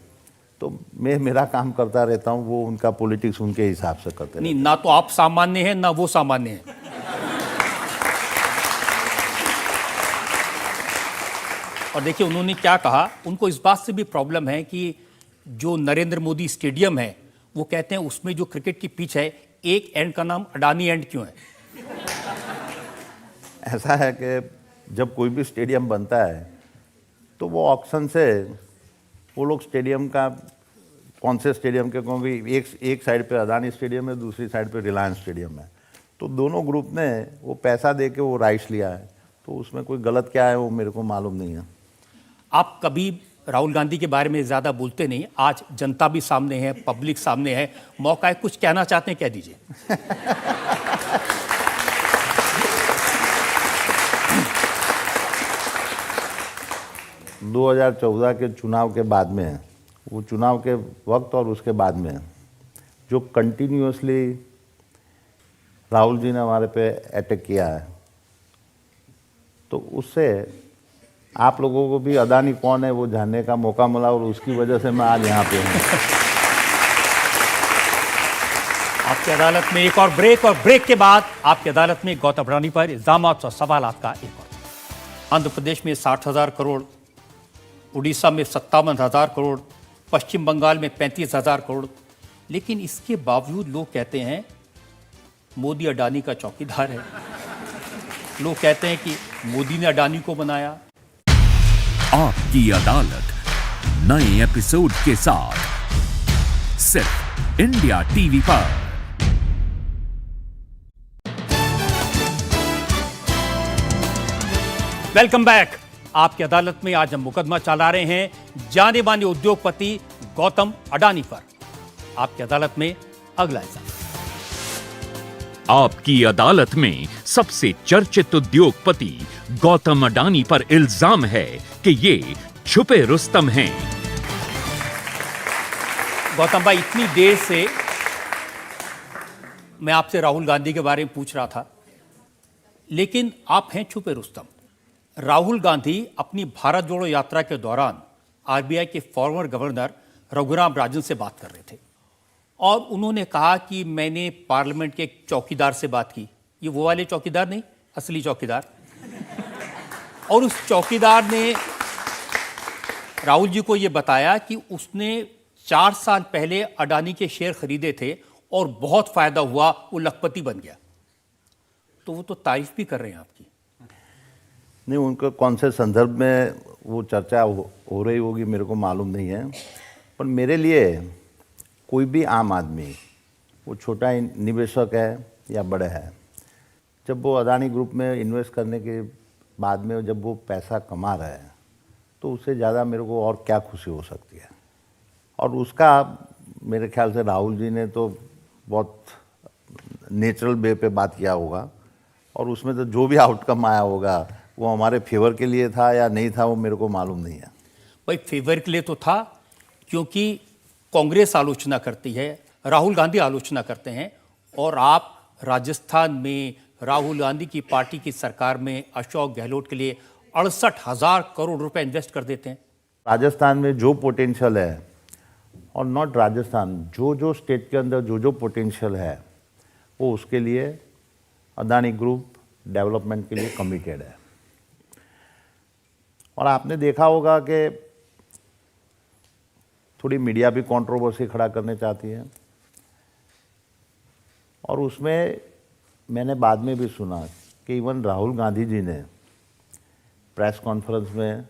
तो मैं मेरा काम करता रहता हूँ, वो उनका पॉलिटिक्स उनके हिसाब से करते नहीं, ना तो आप सामान्य हैं ना वो सामान्य हैं। और देखिए उन्होंने क्या कहा, उनको इस बात से भी प्रॉब्लम है कि जो नरेंद्र मोदी स्टेडियम है, वो कहते हैं उसमें जो क्रिकेट की पिच है, एक एंड का नाम अडानी एंड क्यों है? ऐसा है कि जब कोई भी स्टेडियम बनता है तो वो ऑक्शन से वो लोग स्टेडियम का, कौन से स्टेडियम के, क्योंकि एक साइड पे अदानी स्टेडियम है, दूसरी साइड पे रिलायंस स्टेडियम है, तो दोनों ग्रुप ने वो पैसा दे के वो राइट्स लिया है। तो उसमें कोई गलत क्या है वो मेरे को मालूम नहीं है। आप कभी राहुल गांधी के बारे में ज़्यादा बोलते नहीं, आज जनता भी सामने है, पब्लिक सामने है, मौका है, कुछ कहना चाहते हैं कह दीजिए। 2014 के चुनाव के बाद में, वो चुनाव के वक्त और उसके बाद में जो कंटिन्यूअसली राहुल जी ने हमारे पे अटैक किया है, तो उससे आप लोगों को भी अदानी कौन है वो जानने का मौका मिला और उसकी वजह से मैं आज यहाँ पे हूँ। आपकी अदालत में एक और ब्रेक के बाद आपकी अदालत में गौतम अडानी पर इल्जामात और सवालात का एक और। आंध्र प्रदेश में 60,000 करोड़, उड़ीसा में 57,000 करोड़, पश्चिम बंगाल में 35,000 करोड़, लेकिन इसके बावजूद लोग कहते हैं मोदी अडानी का चौकीदार है। लोग कहते हैं कि मोदी ने अडानी को बनाया। आपकी अदालत नए एपिसोड के साथ सिर्फ इंडिया टीवी पर। Welcome back. आपकी अदालत में आज हम मुकदमा चला रहे हैं जाने माने उद्योगपति गौतम अडानी पर। आपकी अदालत में अगला हिस्सा। आपकी अदालत में सबसे चर्चित उद्योगपति गौतम अडानी पर इल्जाम है कि ये छुपे रुस्तम हैं। गौतम भाई, इतनी देर से मैं आपसे राहुल गांधी के बारे में पूछ रहा था, लेकिन आप हैं छुपे रुस्तम। राहुल गांधी अपनी भारत जोड़ो यात्रा के दौरान आरबीआई के फॉर्मर गवर्नर रघुराम राजन से बात कर रहे थे और उन्होंने कहा कि मैंने पार्लियामेंट के एक चौकीदार से बात की। ये वो वाले चौकीदार नहीं, असली चौकीदार। और उस चौकीदार ने राहुल जी को यह बताया कि उसने 4 साल पहले अडानी के शेयर खरीदे थे और बहुत फायदा हुआ, वो लखपति बन गया। तो वो तो तारीफ भी कर रहे हैं आपकी। नहीं, उनको कौन से संदर्भ में वो चर्चा हो रही होगी मेरे को मालूम नहीं है, पर मेरे लिए कोई भी आम आदमी, वो छोटा निवेशक है या बड़े है, जब वो अदानी ग्रुप में इन्वेस्ट करने के बाद में जब वो पैसा कमा रहा है, तो उससे ज़्यादा मेरे को और क्या खुशी हो सकती है। और उसका मेरे ख्याल से राहुल जी ने तो बहुत नेचुरल वे पे बात किया होगा और उसमें तो जो भी आउटकम आया होगा वो हमारे फेवर के लिए था या नहीं था वो मेरे को मालूम नहीं है। भाई, फेवर के लिए तो था, क्योंकि कांग्रेस आलोचना करती है, राहुल गांधी आलोचना करते हैं, और आप राजस्थान में राहुल गांधी की पार्टी की सरकार में अशोक गहलोत के लिए 68,000 करोड़ रुपए इन्वेस्ट कर देते हैं। राजस्थान में जो पोटेंशियल है, और नॉट राजस्थान, जो स्टेट के अंदर जो पोटेंशियल है, वो उसके लिए अदानी ग्रुप डेवलपमेंट के लिए कमिटेड है। और आपने देखा होगा कि थोड़ी मीडिया भी कंट्रोवर्सी खड़ा करने चाहती है, और उसमें मैंने बाद में भी सुना कि इवन राहुल गांधी जी ने प्रेस कॉन्फ्रेंस में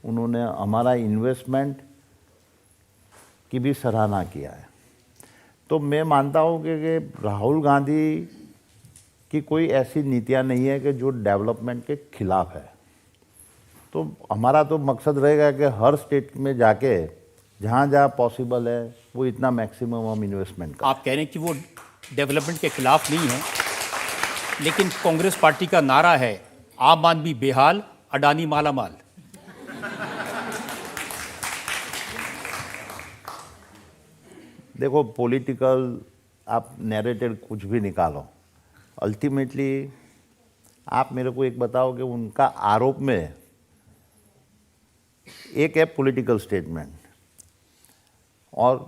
उन्होंने हमारा इन्वेस्टमेंट की भी सराहना किया है। तो मैं मानता हूँ कि राहुल गांधी की कोई ऐसी नीतियाँ नहीं है कि जो डेवलपमेंट के खिलाफ है। तो हमारा तो मकसद रहेगा कि हर स्टेट में जाके जहाँ जहाँ पॉसिबल है वो इतना मैक्सिमम हम इन्वेस्टमेंट करें। आप कह रहे हैं कि वो डेवलपमेंट के खिलाफ नहीं है, लेकिन कांग्रेस पार्टी का नारा है आम आदमी बेहाल, अडानी मालामाल। देखो, पॉलिटिकल आप नैरेटिव कुछ भी निकालो, अल्टीमेटली आप मेरे को एक बताओ कि उनका आरोप में एक है पॉलिटिकल स्टेटमेंट और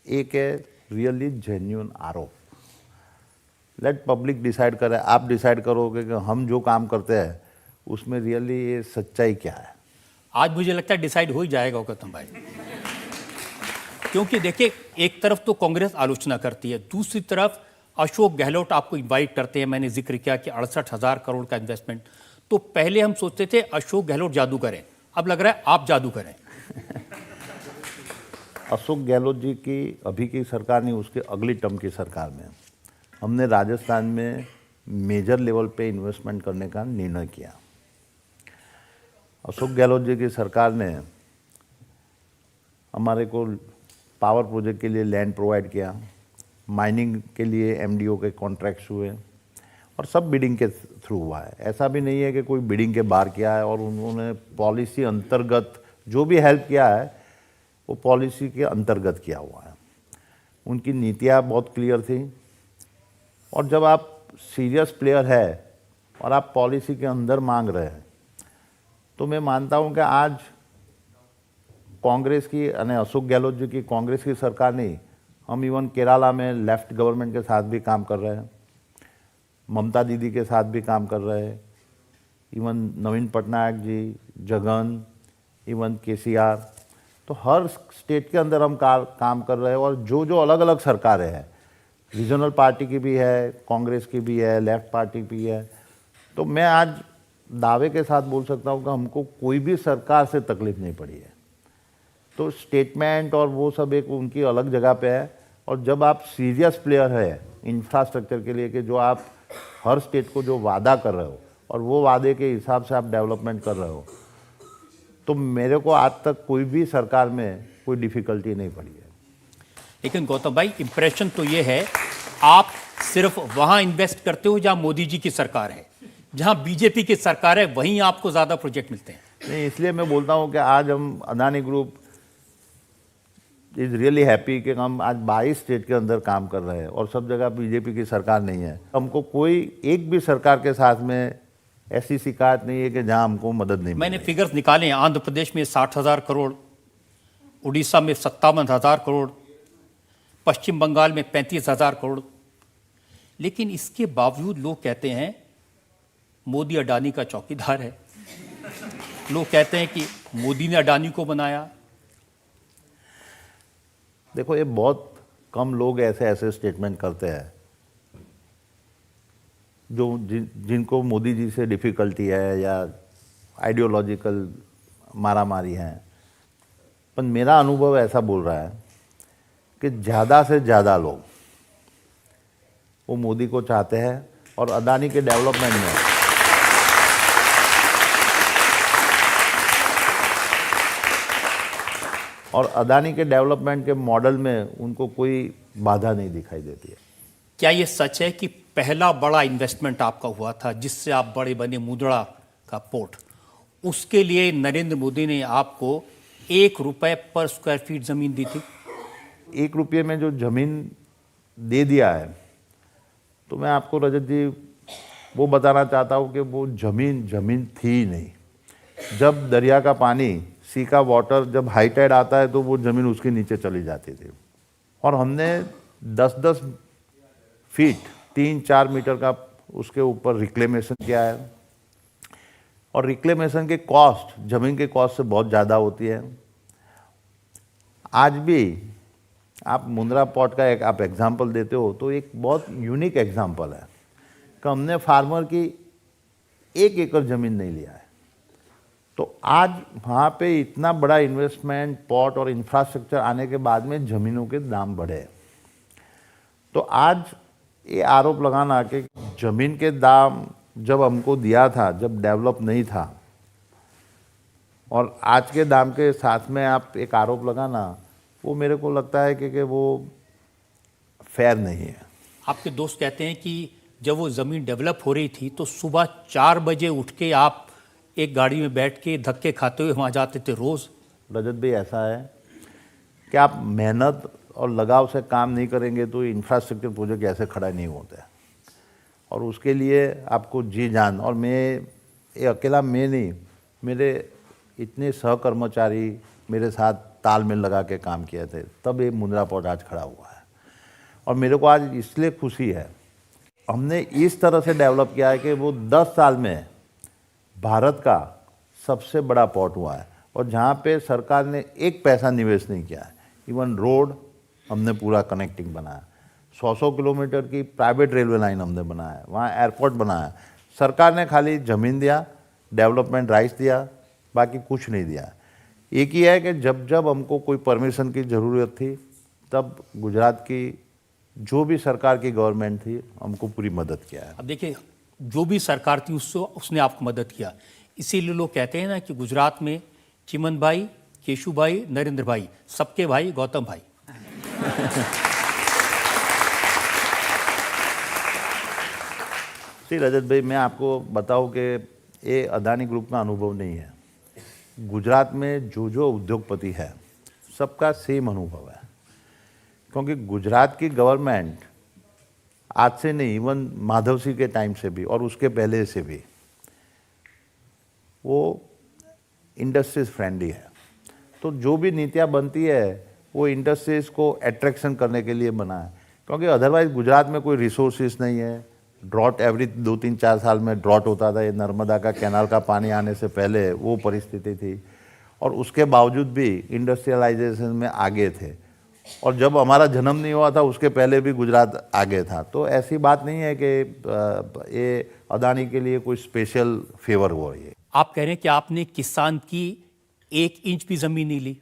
एक है रियली जेन्युइन आरोप। लेट पब्लिक डिसाइड करे, आप डिसाइड करोगे कि हम जो काम करते हैं उसमें रियली ये सच्चाई क्या है। आज मुझे लगता है डिसाइड हो ही जाएगा गौतम भाई, क्योंकि देखिए एक तरफ तो कांग्रेस आलोचना करती है, दूसरी तरफ अशोक गहलोत आपको इनवाइट करते हैं। मैंने जिक्र किया कि 68,000 करोड़ का इन्वेस्टमेंट। तो पहले हम सोचते थे अशोक गहलोत जादू करें, अब लग रहा है आप जादू करें। अशोक गहलोत जी की अभी की सरकार नहीं, उसके अगली टर्म की सरकार में हमने राजस्थान में मेजर लेवल पे इन्वेस्टमेंट करने का निर्णय किया। अशोक गहलोत जी की सरकार ने हमारे को पावर प्रोजेक्ट के लिए लैंड प्रोवाइड किया, माइनिंग के लिए एमडीओ के कॉन्ट्रैक्ट्स हुए और सब बिडिंग के थ्रू हुआ है। ऐसा भी नहीं है कि कोई बिडिंग के बाहर किया है। और उन्होंने पॉलिसी अंतर्गत जो भी हेल्प किया है वो पॉलिसी के अंतर्गत किया हुआ है। उनकी नीतियाँ बहुत क्लियर थी। और जब आप सीरियस प्लेयर है और आप पॉलिसी के अंदर मांग रहे हैं, तो मैं मानता हूं कि आज कांग्रेस की यानी अशोक गहलोत जी की कांग्रेस की सरकार नहीं, हम इवन केरला में लेफ्ट गवर्नमेंट के साथ भी काम कर रहे हैं, ममता दीदी के साथ भी काम कर रहे हैं, इवन नवीन पटनायक जी, जगन, इवन केसीआर। तो हर स्टेट के अंदर हम काम कर रहे हैं। और जो जो अलग अलग सरकारें हैं, रीजनल पार्टी की भी है, कांग्रेस की भी है, लेफ्ट पार्टी भी है, तो मैं आज दावे के साथ बोल सकता हूँ कि हमको कोई भी सरकार से तकलीफ नहीं पड़ी है। तो स्टेटमेंट और वो सब एक उनकी अलग जगह पे है। और जब आप सीरियस प्लेयर है इंफ्रास्ट्रक्चर के लिए कि जो आप हर स्टेट को जो वादा कर रहे हो और वो वादे के हिसाब से आप डेवलपमेंट कर रहे हो, तो मेरे को आज तक कोई भी सरकार में कोई डिफ़िकल्टी नहीं पड़ी है। लेकिन गौतम भाई इंप्रेशन तो ये है आप सिर्फ वहां इन्वेस्ट करते हो जहां मोदी जी की सरकार है, जहां बीजेपी की सरकार है वहीं आपको ज्यादा प्रोजेक्ट मिलते हैं। नहीं, इसलिए मैं बोलता हूं कि आज हम Adani group is really happy कि हम आज 22 स्टेट के अंदर काम कर रहे हैं और सब जगह बीजेपी की सरकार नहीं है। हमको कोई एक भी सरकार के साथ में ऐसी शिकायत नहीं है कि जहां हमको मदद नहीं मैंने मिली। फिगर्स निकाले हैं, आंध्र प्रदेश में 60,000 करोड़, उड़ीसा में 57,000 करोड़, पश्चिम बंगाल में 35,000 करोड़। लेकिन इसके बावजूद लोग कहते हैं मोदी अडानी का चौकीदार है। लोग कहते हैं कि मोदी ने अडानी को बनाया। देखो, ये बहुत कम लोग ऐसे स्टेटमेंट करते हैं जो जिनको मोदी जी से डिफ़िकल्टी है या आइडियोलॉजिकल मारामारी है। पर मेरा अनुभव ऐसा बोल रहा है कि ज़्यादा से ज़्यादा लोग वो मोदी को चाहते हैं और अदानी के डेवलपमेंट में और अदानी के डेवलपमेंट के मॉडल में उनको कोई बाधा नहीं दिखाई देती है। क्या ये सच है कि पहला बड़ा इन्वेस्टमेंट आपका हुआ था जिससे आप बड़े बने, मुद्रा का पोर्ट, उसके लिए नरेंद्र मोदी ने आपको 1 रुपए पर स्क्वायर फीट जमीन दी थी? 1 रुपये में जो जमीन दे दिया है, तो मैं आपको रजत जी वो बताना चाहता हूँ कि वो जमीन थी ही नहीं। जब दरिया का पानी, सी का वाटर जब हाई टाइड आता है तो वो ज़मीन उसके नीचे चली जाती थी। और हमने 10-10 फीट 3-4 मीटर का उसके ऊपर रिक्लेमेशन किया है। और रिक्लेमेशन के कॉस्ट ज़मीन के कॉस्ट से बहुत ज़्यादा होती है। आज भी आप मुंद्रा पोर्ट का एक आप एग्जांपल देते हो तो एक बहुत यूनिक एग्जांपल है कि हमने फार्मर की 1 एकड़ ज़मीन नहीं लिया है। तो आज वहाँ पे इतना बड़ा इन्वेस्टमेंट, पोर्ट और इंफ्रास्ट्रक्चर आने के बाद में ज़मीनों के दाम बढ़े। तो आज ये आरोप लगाना कि ज़मीन के दाम जब हमको दिया था, जब डेवलप नहीं था, और आज के दाम के साथ में आप एक आरोप लगाना, वो मेरे को लगता है कि वो फेयर नहीं है। आपके दोस्त कहते हैं कि जब वो ज़मीन डेवलप हो रही थी तो सुबह 4 बजे उठ के आप एक गाड़ी में बैठ के धक्के खाते हुए वहाँ जाते थे रोज़। रजत भाई, ऐसा है कि आप मेहनत और लगाव से काम नहीं करेंगे तो इंफ्रास्ट्रक्चर प्रोजेक्ट ऐसे खड़ा नहीं होता है, और उसके लिए आपको जी जान, और मैं ये अकेला मैं नहीं, मेरे इतने सहकर्मचारी मेरे साथ तालमेल लगा के काम किए थे, तब ये मुंद्रा पोर्ट आज खड़ा हुआ है। और मेरे को आज इसलिए खुशी है, हमने इस तरह से डेवलप किया है कि वो 10 साल में भारत का सबसे बड़ा पोर्ट हुआ है, और जहाँ पे सरकार ने एक पैसा निवेश नहीं किया है। इवन रोड हमने पूरा कनेक्टिंग बनाया, 100 किलोमीटर की प्राइवेट रेलवे लाइन हमने बनाया, वहाँ एयरपोर्ट बनाया। सरकार ने खाली ज़मीन दिया, डेवलपमेंट राइट्स दिया, बाकी कुछ नहीं दिया। एक ही है कि जब जब हमको कोई परमिशन की ज़रूरत थी, तब गुजरात की जो भी सरकार की गवर्नमेंट थी, हमको पूरी मदद किया है। अब देखिए, जो भी सरकार थी उसने आपको मदद किया, इसीलिए लोग कहते हैं ना कि गुजरात में चिमन भाई, केशु भाई, नरेंद्र भाई, सबके भाई गौतम भाई। जी रजत भाई, मैं आपको बताऊं कि ये अदानी ग्रुप का अनुभव नहीं है। गुजरात में जो जो उद्योगपति है, सबका सेम अनुभव है, क्योंकि गुजरात की गवर्नमेंट आज से नहीं, इवन माधव सिंह के टाइम से भी और उसके पहले से भी, वो इंडस्ट्रीज फ्रेंडली है। तो जो भी नीतियाँ बनती है वो इंडस्ट्रीज को अट्रैक्शन करने के लिए बना है, क्योंकि अदरवाइज गुजरात में कोई रिसोर्सेज नहीं है। ड्रॉट एवरी 2-3-4 साल में ड्रॉट होता था, ये नर्मदा का कैनाल का पानी आने से पहले वो परिस्थिति थी, और उसके बावजूद भी इंडस्ट्रियलाइजेशन में आगे थे। और जब हमारा जन्म नहीं हुआ था उसके पहले भी गुजरात आगे था। तो ऐसी बात नहीं है कि ये अदानी के लिए कोई स्पेशल फेवर हुआ है। आप कह रहे हैं कि आपने किसान की 1 इंच भी ज़मीन नहीं ली।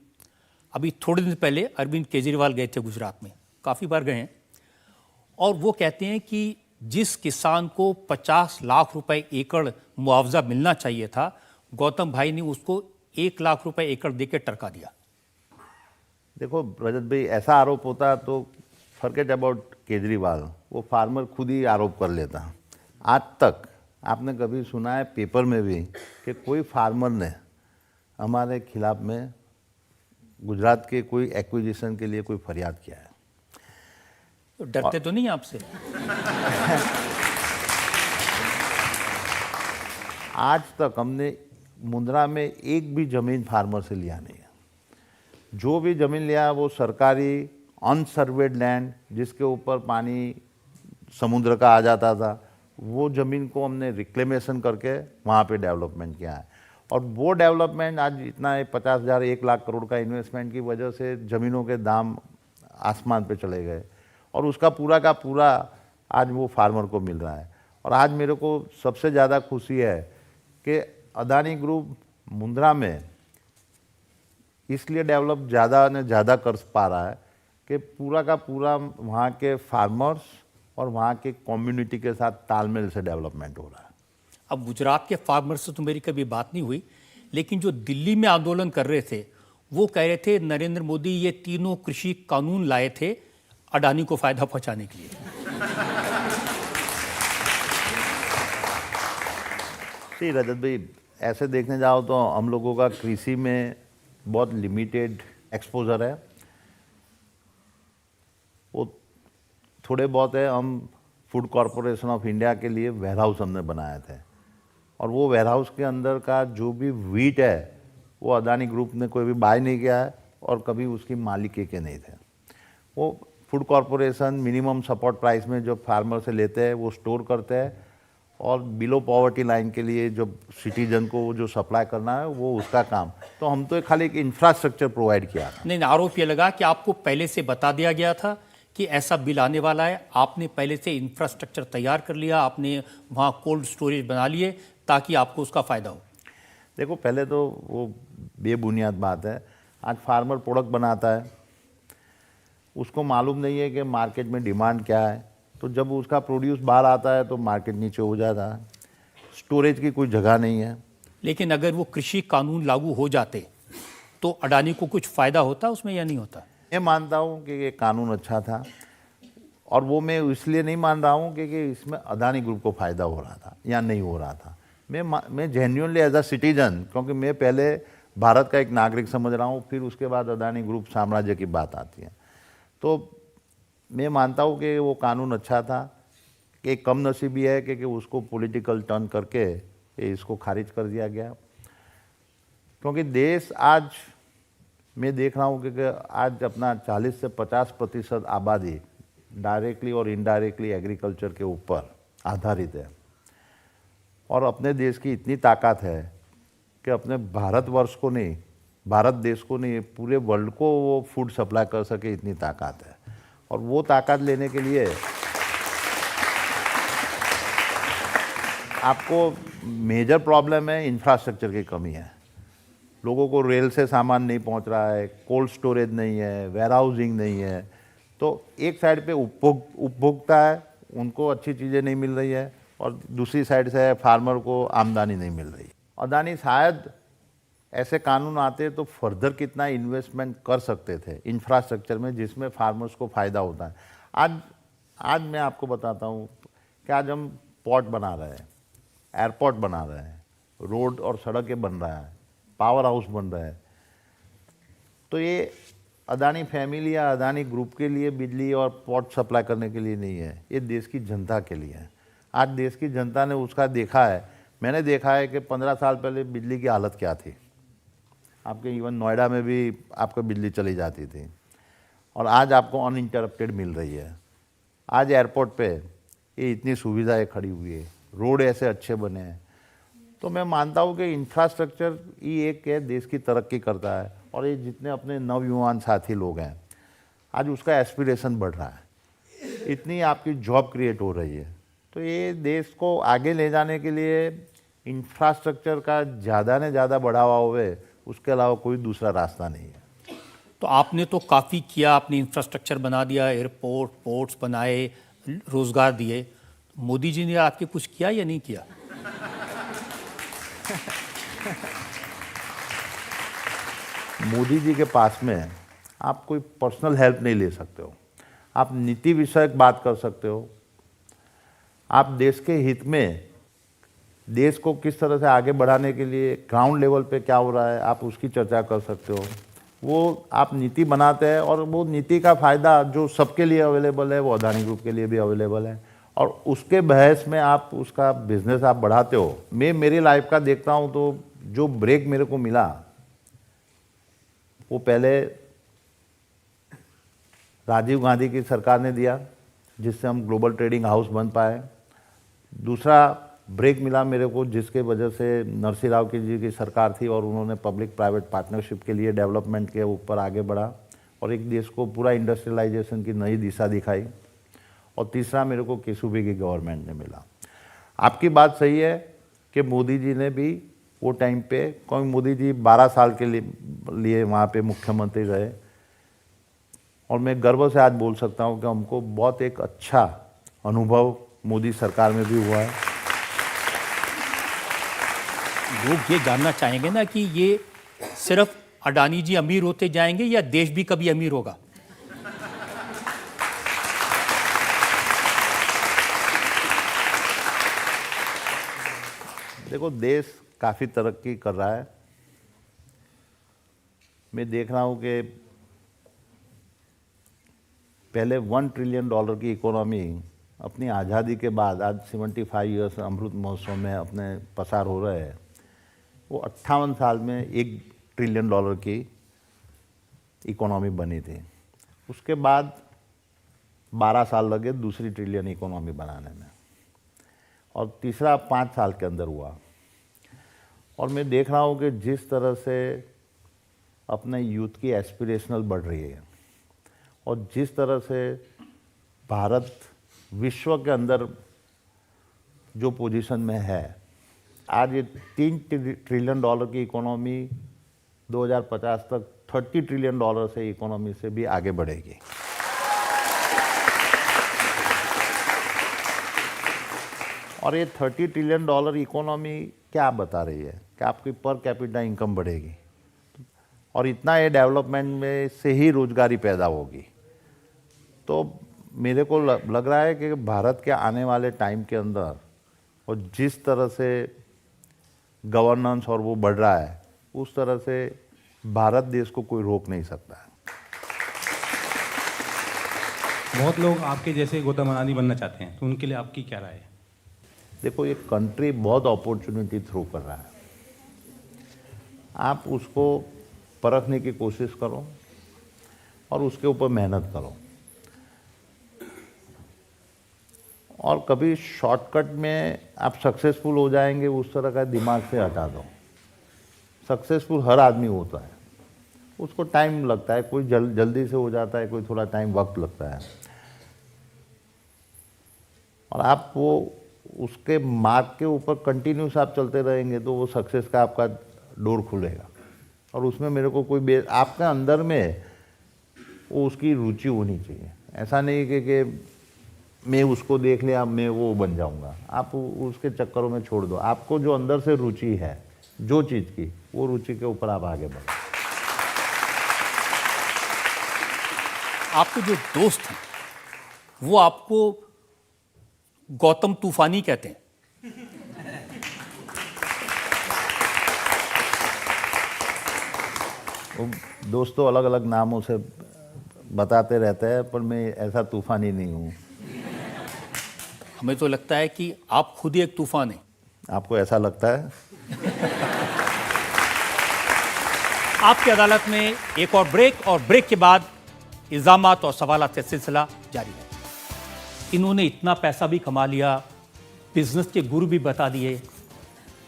अभी थोड़े दिन पहले अरविंद केजरीवाल गए थे गुजरात में, काफ़ी बार गए हैं, और वो कहते हैं कि जिस किसान को 50 लाख रुपए एकड़ मुआवजा मिलना चाहिए था, गौतम भाई ने उसको 1 लाख रुपए एकड़ देके टरका दिया। देखो रजत भाई, ऐसा आरोप होता तो फॉरगेट अबाउट केजरीवाल, वो फार्मर खुद ही आरोप कर लेता। आज तक आपने कभी सुना है पेपर में भी कि कोई फार्मर ने हमारे खिलाफ में गुजरात के कोई एक्विजिशन के लिए कोई फरियाद किया है? तो डरते तो नहीं आपसे? आज तक हमने मुंद्रा में एक भी ज़मीन फार्मर से लिया नहीं है। जो भी ज़मीन लिया वो सरकारी अनसर्वेड लैंड, जिसके ऊपर पानी समुद्र का आ जाता था, वो ज़मीन को हमने रिक्लेमेशन करके वहाँ पे डेवलपमेंट किया है। और वो डेवलपमेंट आज इतना 50,000 1 लाख करोड़ का इन्वेस्टमेंट की वजह से ज़मीनों के दाम आसमान पे चले गए, और उसका पूरा का पूरा आज वो फार्मर को मिल रहा है। और आज मेरे को सबसे ज़्यादा खुशी है कि अदानी ग्रुप मुंद्रा में इसलिए डेवलप ज़्यादा ने ज़्यादा कर पा रहा है कि पूरा का पूरा वहाँ के फार्मर्स और वहाँ के कम्युनिटी के साथ तालमेल से डेवलपमेंट हो रहा है। अब गुजरात के फार्मर से तो मेरी कभी बात नहीं हुई, लेकिन जो दिल्ली में आंदोलन कर रहे थे वो कह रहे थे नरेंद्र मोदी ये तीनों कृषि कानून लाए थे अडानी को फायदा पहुंचाने के लिए। जी रजत भाई, ऐसे देखने जाओ तो हम लोगों का कृषि में बहुत लिमिटेड एक्सपोजर है। वो थोड़े बहुत है। हम फूड कॉरपोरेशन ऑफ इंडिया के लिए वेयरहाउस हमने बनाए थे, और वो वेयरहाउस के अंदर का जो भी व्हीट है वो अदानी ग्रुप ने कोई भी बाय नहीं किया है, और कभी उसकी मालिकी के नहीं थे। वो food corporation minimum support price में जो फार्मर से लेते हैं वो स्टोर करते हैं, और बिलो पॉवर्टी लाइन के लिए जो सिटीजन को जो सप्लाई करना है वो उसका काम। तो हम तो खाली एक इंफ्रास्ट्रक्चर प्रोवाइड किया था। नहीं, आरोप ये लगा कि आपको पहले से बता दिया गया था कि ऐसा बिल आने वाला है, आपने पहले से इंफ्रास्ट्रक्चर तैयार कर लिया, आपने वहाँ कोल्ड स्टोरेज बना लिए ताकि आपको उसका फ़ायदा हो। देखो, पहले तो वो बेबुनियाद बात है। आज फार्मर प्रोडक्ट बनाता है, उसको मालूम नहीं है कि मार्केट में डिमांड क्या है, तो जब उसका प्रोड्यूस बाहर आता है तो मार्केट नीचे हो जाता है, स्टोरेज की कोई जगह नहीं है। लेकिन अगर वो कृषि कानून लागू हो जाते तो अडानी को कुछ फायदा होता उसमें या नहीं होता? मैं मानता हूँ कि ये कानून अच्छा था, और वो मैं इसलिए नहीं मान रहा हूँ कि इसमें अदानी ग्रुप को फ़ायदा हो रहा था या नहीं हो रहा था। मैं जेन्युइनली एज अ सिटीजन, क्योंकि मैं पहले भारत का एक नागरिक समझ रहा हूँ, फिर उसके बाद अदानी ग्रुप साम्राज्य की बात आती है, तो मैं मानता हूँ कि वो कानून अच्छा था। कि कम नसीबी है कि उसको पॉलिटिकल टर्न करके इसको खारिज कर दिया गया, क्योंकि देश आज मैं देख रहा हूँ कि आज अपना 40 से 50% आबादी डायरेक्टली और इनडायरेक्टली एग्रीकल्चर के ऊपर आधारित है, और अपने देश की इतनी ताकत है कि अपने भारतवर्ष को नहीं, भारत देश को नहीं, पूरे वर्ल्ड को वो फूड सप्लाई कर सके, इतनी ताकत है। और वो ताकत लेने के लिए आपको मेजर प्रॉब्लम है, इंफ्रास्ट्रक्चर की कमी है। लोगों को रेल से सामान नहीं पहुंच रहा है, कोल्ड स्टोरेज नहीं है, वेयर हाउसिंग नहीं है, तो एक साइड पे उपभोक्ता है, उनको अच्छी चीज़ें नहीं मिल रही है, और दूसरी साइड से फार्मर को आमदनी नहीं मिल रही। अदानी शायद ऐसे कानून आते तो फर्दर कितना इन्वेस्टमेंट कर सकते थे इंफ्रास्ट्रक्चर में, जिसमें फार्मर्स को फ़ायदा होता है। आज मैं आपको बताता हूँ कि आज हम पोर्ट बना रहे हैं, एयरपोर्ट बना रहे हैं, रोड और सड़कें बन रहा है, पावर हाउस बन रहा है, तो ये अदानी फैमिली या अदानी ग्रुप के लिए बिजली और पोर्ट सप्लाई करने के लिए नहीं है, ये देश की जनता के लिए है। आज देश की जनता ने उसका देखा है, मैंने देखा है कि 15 साल पहले बिजली की हालत क्या थी। आपके इवन नोएडा में भी आपको बिजली चली जाती थी, और आज आपको अनइंटरप्टेड मिल रही है। आज एयरपोर्ट पे ये इतनी सुविधाएं खड़ी हुई है, रोड ऐसे अच्छे बने हैं, तो मैं मानता हूँ कि इंफ्रास्ट्रक्चर ही एक है देश की तरक्की करता है, और ये जितने अपने नवयुवान साथी लोग हैं, आज उसका एस्पिरेशन बढ़ रहा है, इतनी आपकी जॉब क्रिएट हो रही है, तो ये देश को आगे ले जाने के लिए इंफ्रास्ट्रक्चर का ज़्यादा ने ज़्यादा बढ़ावा हुए, उसके अलावा कोई दूसरा रास्ता नहीं है। तो आपने तो काफ़ी किया, आपने इंफ्रास्ट्रक्चर बना दिया, एयरपोर्ट, पोर्ट्स बनाए, रोज़गार दिए। मोदी जी ने आपके कुछ किया या नहीं किया? मोदी जी के पास में आप कोई पर्सनल हेल्प नहीं ले सकते हो, आप नीति विषयक बात कर सकते हो, आप देश के हित में देश को किस तरह से आगे बढ़ाने के लिए ग्राउंड लेवल पे क्या हो रहा है, आप उसकी चर्चा कर सकते हो। वो आप नीति बनाते हैं, और वो नीति का फ़ायदा जो सबके लिए अवेलेबल है वो अदानी ग्रुप के लिए भी अवेलेबल है, और उसके बहस में आप उसका बिजनेस आप बढ़ाते हो। मैं मेरी लाइफ का देखता हूँ तो जो ब्रेक मेरे को मिला वो पहले राजीव गांधी की सरकार ने दिया, जिससे हम ग्लोबल ट्रेडिंग हाउस बन पाए। दूसरा ब्रेक मिला मेरे को जिसके वजह से नरसिंह राव जी की सरकार थी, और उन्होंने पब्लिक प्राइवेट पार्टनरशिप के लिए डेवलपमेंट के ऊपर आगे बढ़ा, और एक देश को पूरा इंडस्ट्रियलाइजेशन की नई दिशा दिखाई। और तीसरा मेरे को केसुबी की गवर्नमेंट ने मिला। आपकी बात सही है कि मोदी जी ने भी वो टाइम पे, क्योंकि मोदी जी 12 साल के लिए वहाँ पे मुख्यमंत्री रहे, और मैं गर्व से आज बोल सकता हूँ कि हमको बहुत एक अच्छा अनुभव मोदी सरकार में भी हुआ है। लोग ये जानना चाहेंगे ना कि ये सिर्फ अडानी जी अमीर होते जाएंगे या देश भी कभी अमीर होगा? देखो, देश काफ़ी तरक्की कर रहा है। मैं देख रहा हूँ कि पहले $1 ट्रिलियन की इकोनॉमी अपनी आज़ादी के बाद आज 75 ईयर्स अमृत महोत्सव में अपने पसार हो रहे हैं, वो 58 साल में $1 ट्रिलियन की इकोनॉमी बनी थी। उसके बाद 12 साल लगे दूसरी ट्रिलियन इकोनॉमी बनाने में, और तीसरा 5 साल के अंदर हुआ। और मैं देख रहा हूँ कि जिस तरह से अपने यूथ की एस्पिरेशनल बढ़ रही है, और जिस तरह से भारत विश्व के अंदर जो पोजीशन में है, आज ये $3 ट्रिलियन की इकोनॉमी 2050 तक $30 ट्रिलियन से इकोनॉमी से भी आगे बढ़ेगी। और ये $30 ट्रिलियन इकोनॉमी क्या बता रही है कि आपकी पर कैपिटा इनकम बढ़ेगी और इतना ये डेवलपमेंट में से ही रोजगारी पैदा होगी। तो मेरे को लग रहा है कि भारत के आने वाले टाइम के अंदर और जिस तरह से गवर्नेंस और वो बढ़ रहा है, उस तरह से भारत देश को कोई रोक नहीं सकता है। बहुत लोग आपके जैसे गौतम अडानी बनना चाहते हैं, तो उनके लिए आपकी क्या राय है? देखो, ये कंट्री बहुत अपॉर्चुनिटी थ्रो कर रहा है, आप उसको परखने की कोशिश करो और उसके ऊपर मेहनत करो। और कभी शॉर्टकट में आप सक्सेसफुल हो जाएंगे, उस तरह का दिमाग से हटा दो। सक्सेसफुल हर आदमी होता है, उसको टाइम लगता है, कोई जल्दी से हो जाता है, कोई थोड़ा टाइम वक्त लगता है। और आप वो उसके मार्ग के ऊपर कंटिन्यूस आप चलते रहेंगे तो वो सक्सेस का आपका डोर खुलेगा। और उसमें मेरे को कोई आपके अंदर में वो उसकी रुचि होनी चाहिए। ऐसा नहीं कि मैं उसको देख लिया मैं वो बन जाऊंगा, आप उसके चक्करों में छोड़ दो। आपको जो अंदर से रुचि है जो चीज़ की, वो रुचि के ऊपर आप आगे बढ़ो। आपके जो दोस्त हैं वो आपको गौतम तूफानी कहते हैं। वो दोस्तों अलग अलग नामों से बताते रहते हैं, पर मैं ऐसा तूफानी नहीं हूँ। हमें तो लगता है कि आप खुद ही एक तूफान हैं। आपको ऐसा लगता है? आपकी अदालत में एक और ब्रेक के बाद इल्जामात और सवालात का सिलसिला जारी है। इन्होंने इतना पैसा भी कमा लिया, बिजनेस के गुरु भी बता दिए,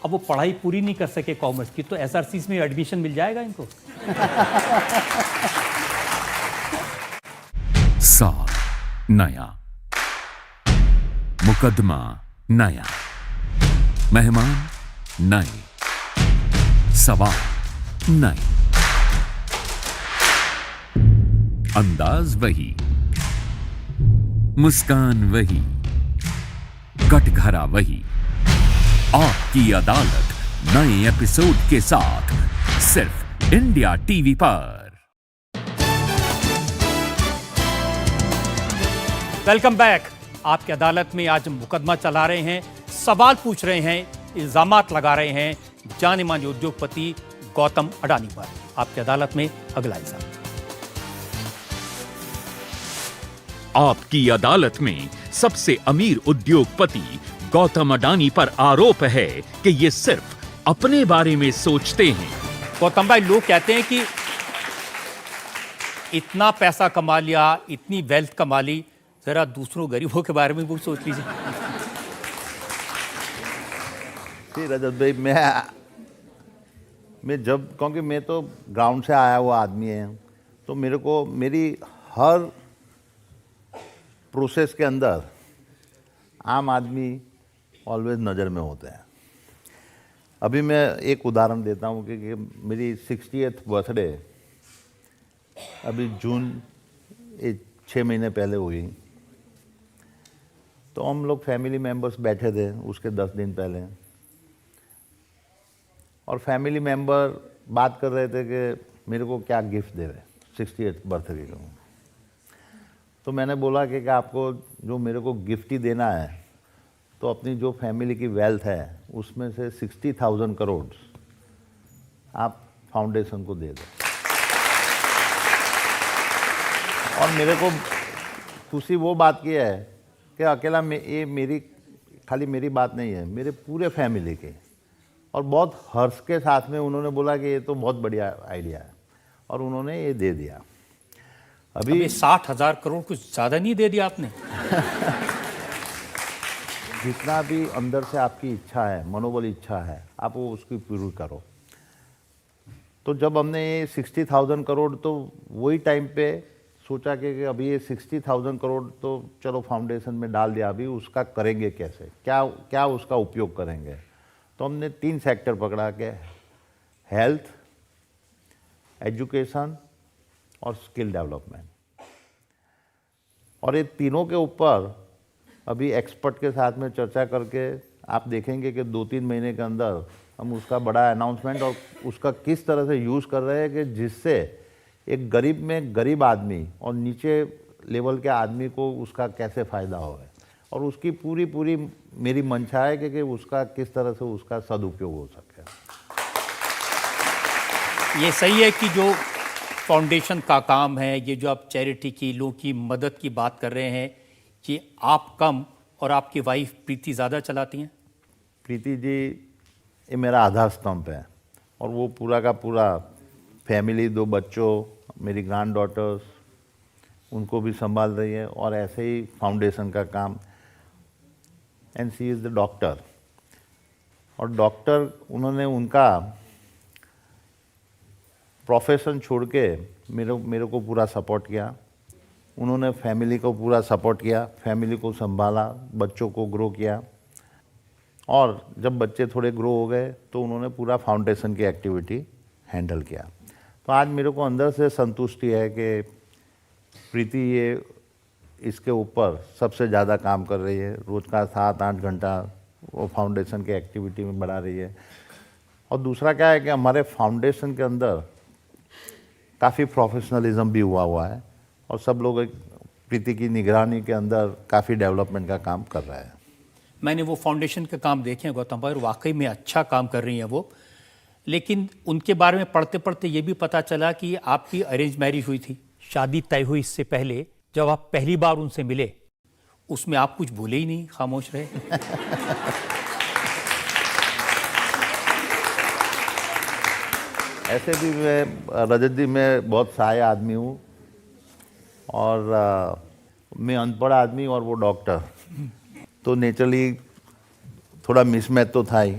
अब वो पढ़ाई पूरी नहीं कर सके कॉमर्स की, तो एसआरसी में एडमिशन मिल जाएगा इनको। साल नया, मुकदमा नया, मेहमान नए, सवाल नए, अंदाज वही, मुस्कान वही, कटघरा वही। आपकी अदालत नए एपिसोड के साथ सिर्फ इंडिया टीवी पर। Welcome back. आपकी अदालत में आज मुकदमा चला रहे हैं, सवाल पूछ रहे हैं, इल्जामात लगा रहे हैं जाने माने उद्योगपति गौतम अडानी पर। आपकी अदालत में अगला इल्जाम। आपकी अदालत में सबसे अमीर उद्योगपति गौतम अडानी पर आरोप है कि ये सिर्फ अपने बारे में सोचते हैं। गौतम भाई, लोग कहते हैं कि इतना पैसा कमा लिया, इतनी वेल्थ कमा ली, जरा दूसरों गरीबों के बारे में भी सोच लीजिए। रजत भाई, मैं जब, क्योंकि मैं तो ग्राउंड से आया हुआ आदमी है, तो मेरे को मेरी हर प्रोसेस के अंदर आम आदमी ऑलवेज नज़र में होते हैं। अभी मैं एक उदाहरण देता हूँ कि मेरी 60th बर्थडे अभी जून 6 महीने पहले हुई। तो हम लोग फैमिली मेंबर्स बैठे थे उसके 10 दिन पहले, और फैमिली मेंबर बात कर रहे थे कि मेरे को क्या गिफ्ट दे रहे 60th बर्थडे को। तो मैंने बोला कि आपको जो मेरे को गिफ्ट ही देना है, तो अपनी जो फैमिली की वेल्थ है उसमें से 60,000 करोड़ आप फाउंडेशन को दे दो। और मेरे को खुशी वो बात की है कि अकेला ये मेरी खाली मेरी बात नहीं है, मेरे पूरे फैमिली की। और बहुत हर्ष के साथ में उन्होंने बोला कि ये तो बहुत बढ़िया आइडिया है, और उन्होंने ये दे दिया। अभी 60,000 करोड़ कुछ ज़्यादा नहीं दे दिया आपने? जितना भी अंदर से आपकी इच्छा है, मनोबल इच्छा है, आप वो उसकी पूरी करो। तो जब हमने ये 60,000 करोड़, तो वही टाइम पे सोचा कि अभी ये 60,000 करोड़ तो चलो फाउंडेशन में डाल दिया, अभी उसका करेंगे कैसे, क्या उसका उपयोग करेंगे। तो हमने 3 सेक्टर पकड़ा के हेल्थ, एजुकेशन और स्किल डेवलपमेंट। और ये तीनों के ऊपर अभी एक्सपर्ट के साथ में चर्चा करके आप देखेंगे कि 2-3 महीने के अंदर हम उसका बड़ा अनाउंसमेंट और उसका किस तरह से यूज़ कर रहे हैं कि जिससे एक गरीब में गरीब आदमी और नीचे लेवल के आदमी को उसका कैसे फ़ायदा होवे और उसकी पूरी मेरी मंशा है कि उसका किस तरह से उसका सदुपयोग हो सके। ये सही है कि जो फाउंडेशन का काम है, ये जो आप चैरिटी की, लोगों की मदद की बात कर रहे हैं, कि आप कम और आपकी वाइफ प्रीति ज़्यादा चलाती हैं? प्रीति जी ये मेरा आधार स्तंभ है और वो पूरा का पूरा फैमिली, 2 बच्चों, मेरी ग्रैंड डॉटर्स, उनको भी संभाल रही है और ऐसे ही फाउंडेशन का काम। And she is the doctor, और डॉक्टर उन्होंने उनका प्रोफेशन छोड़ के मेरे को पूरा सपोर्ट किया। उन्होंने फैमिली को पूरा सपोर्ट किया, फैमिली को संभाला, बच्चों को ग्रो किया, और जब बच्चे थोड़े ग्रो हो गए तो उन्होंने पूरा फाउंडेशन की एक्टिविटी हैंडल किया। तो आज मेरे को अंदर से संतुष्टि है कि प्रीति ये इसके ऊपर सबसे ज़्यादा काम कर रही है। रोज़ का 7-8 घंटा वो फाउंडेशन की एक्टिविटी में बढ़ा रही है। और दूसरा क्या है कि हमारे फाउंडेशन के अंदर काफ़ी प्रोफेशनलिज्म भी हुआ है और सब लोग प्रीति की निगरानी के अंदर काफ़ी डेवलपमेंट का काम कर रहे हैं। मैंने वो फाउंडेशन के काम देखे हैं गौतम भाई, और वाकई में अच्छा काम कर रही हैं वो। लेकिन उनके बारे में पढ़ते पढ़ते ये भी पता चला कि आपकी अरेंज मैरिज हुई थी, शादी तय हुई इससे पहले। जब आप पहली बार उनसे मिले उसमें आप कुछ बोले ही नहीं, खामोश रहे। ऐसे भी मैं रजत जी, मैं बहुत साय आदमी हूँ और मैं अनपढ़ आदमी और वो डॉक्टर, तो नेचुरली थोड़ा मिसमैच तो था ही।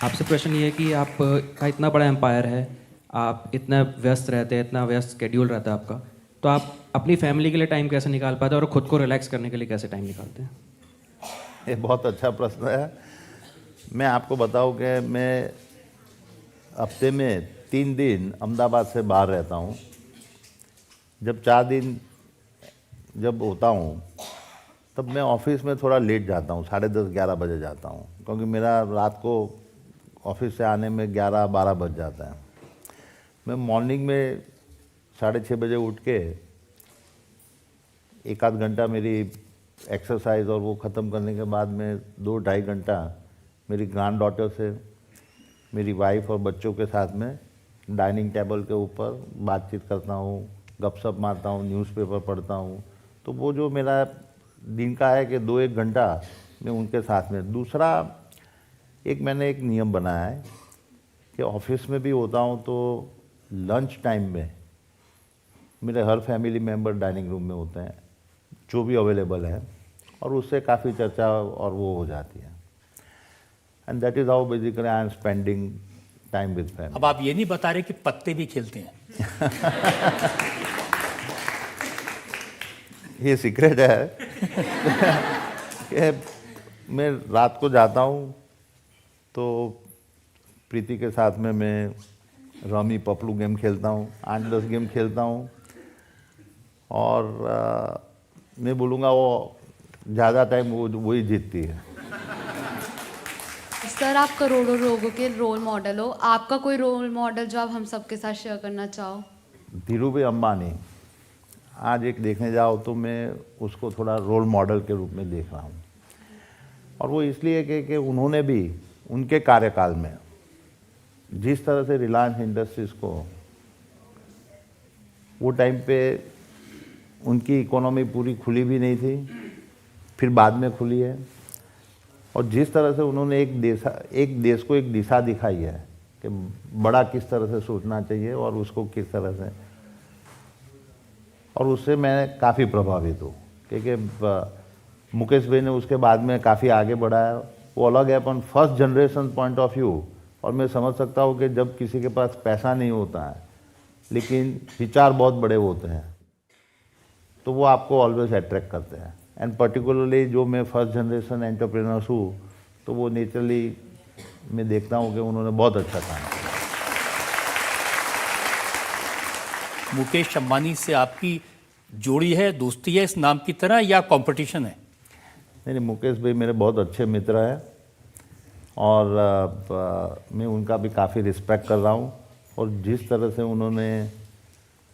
आपसे प्रश्न ये है कि आप का इतना बड़ा एम्पायर है, आप इतना व्यस्त रहते हैं, इतना व्यस्त स्केड्यूल रहता है आपका, तो आप अपनी फैमिली के लिए टाइम कैसे निकाल पाते हैं और खुद को रिलैक्स करने के लिए कैसे टाइम निकालते हैं? ये बहुत अच्छा प्रश्न है। मैं आपको बताऊं कि मैं हफ्ते में 3 दिन अहमदाबाद से बाहर रहता हूँ। जब 4 दिन जब होता हूँ तब मैं ऑफिस में थोड़ा लेट जाता हूँ, 10:30-11 बजे जाता हूँ, क्योंकि मेरा रात को ऑफिस से आने में 11-12 बज जाता है। मैं मॉर्निंग में 6:30 बजे उठ के 1-8 घंटा मेरी एक्सरसाइज और वो ख़त्म करने के बाद मैं 2-2.5 घंटा मेरी ग्रैंड डॉटर से, मेरी वाइफ और बच्चों के साथ में डाइनिंग टेबल के ऊपर बातचीत करता हूँ, गपशप मारता हूँ, न्यूज़पेपर पढ़ता हूँ। तो वो जो मेरा दिन का है कि 2-1 घंटा मैं उनके साथ में। दूसरा, मैंने एक नियम बनाया है कि ऑफिस में भी होता हूँ तो लंच टाइम में मेरे हर फैमिली मेम्बर डाइनिंग रूम में होते हैं, जो भी अवेलेबल है, और उससे काफ़ी चर्चा और वो हो जाती है। And that is how basically I am spending time with family. अब आप ये नहीं बता रहे कि पत्ते भी खेलते हैं? ये सीक्रेट है कि मैं रात को जाता हूँ तो प्रीति के साथ में मैं रमी पपलू गेम खेलता हूँ, 8-10 गेम खेलता हूँ, और मैं बोलूँगा वो ज़्यादा टाइम वही जीतती है। सर, आप करोड़ों लोगों के रोल मॉडल हो, आपका कोई रोल मॉडल जो आप हम सबके साथ शेयर करना चाहो? धीरूभाई अंबानी आज एक देखने जाओ तो मैं उसको थोड़ा रोल मॉडल के रूप में देख रहा हूँ, और वो इसलिए कि उन्होंने भी उनके कार्यकाल में जिस तरह से रिलायंस इंडस्ट्रीज़ को, वो टाइम पे उनकी इकोनॉमी पूरी खुली भी नहीं थी, फिर बाद में खुली है, और जिस तरह से उन्होंने एक देश को एक दिशा दिखाई है कि बड़ा किस तरह से सोचना चाहिए और उसको किस तरह से, और उससे मैं काफ़ी प्रभावित हूँ, क्योंकि मुकेश भाई ने उसके बाद में काफ़ी आगे बढ़ाया। वो अलग है, अपन first generation point of view, और मैं समझ सकता हूँ कि जब किसी के पास पैसा नहीं होता है लेकिन विचार बहुत बड़े होते हैं तो वो आपको ऑलवेज अट्रैक्ट करते हैं। एंड पर्टिकुलरली जो मैं फर्स्ट जनरेशन एंटरप्रेन्योर्स हूँ तो वो नेचुरली मैं देखता हूँ कि उन्होंने बहुत अच्छा काम किया। मुकेश अंबानी से आपकी जोड़ी है, दोस्ती है इस नाम की तरह, या कंपटीशन है? नहीं, मुकेश भाई मेरे बहुत अच्छे मित्र हैं और मैं उनका भी काफ़ी रिस्पेक्ट कर रहा हूँ। और जिस तरह से उन्होंने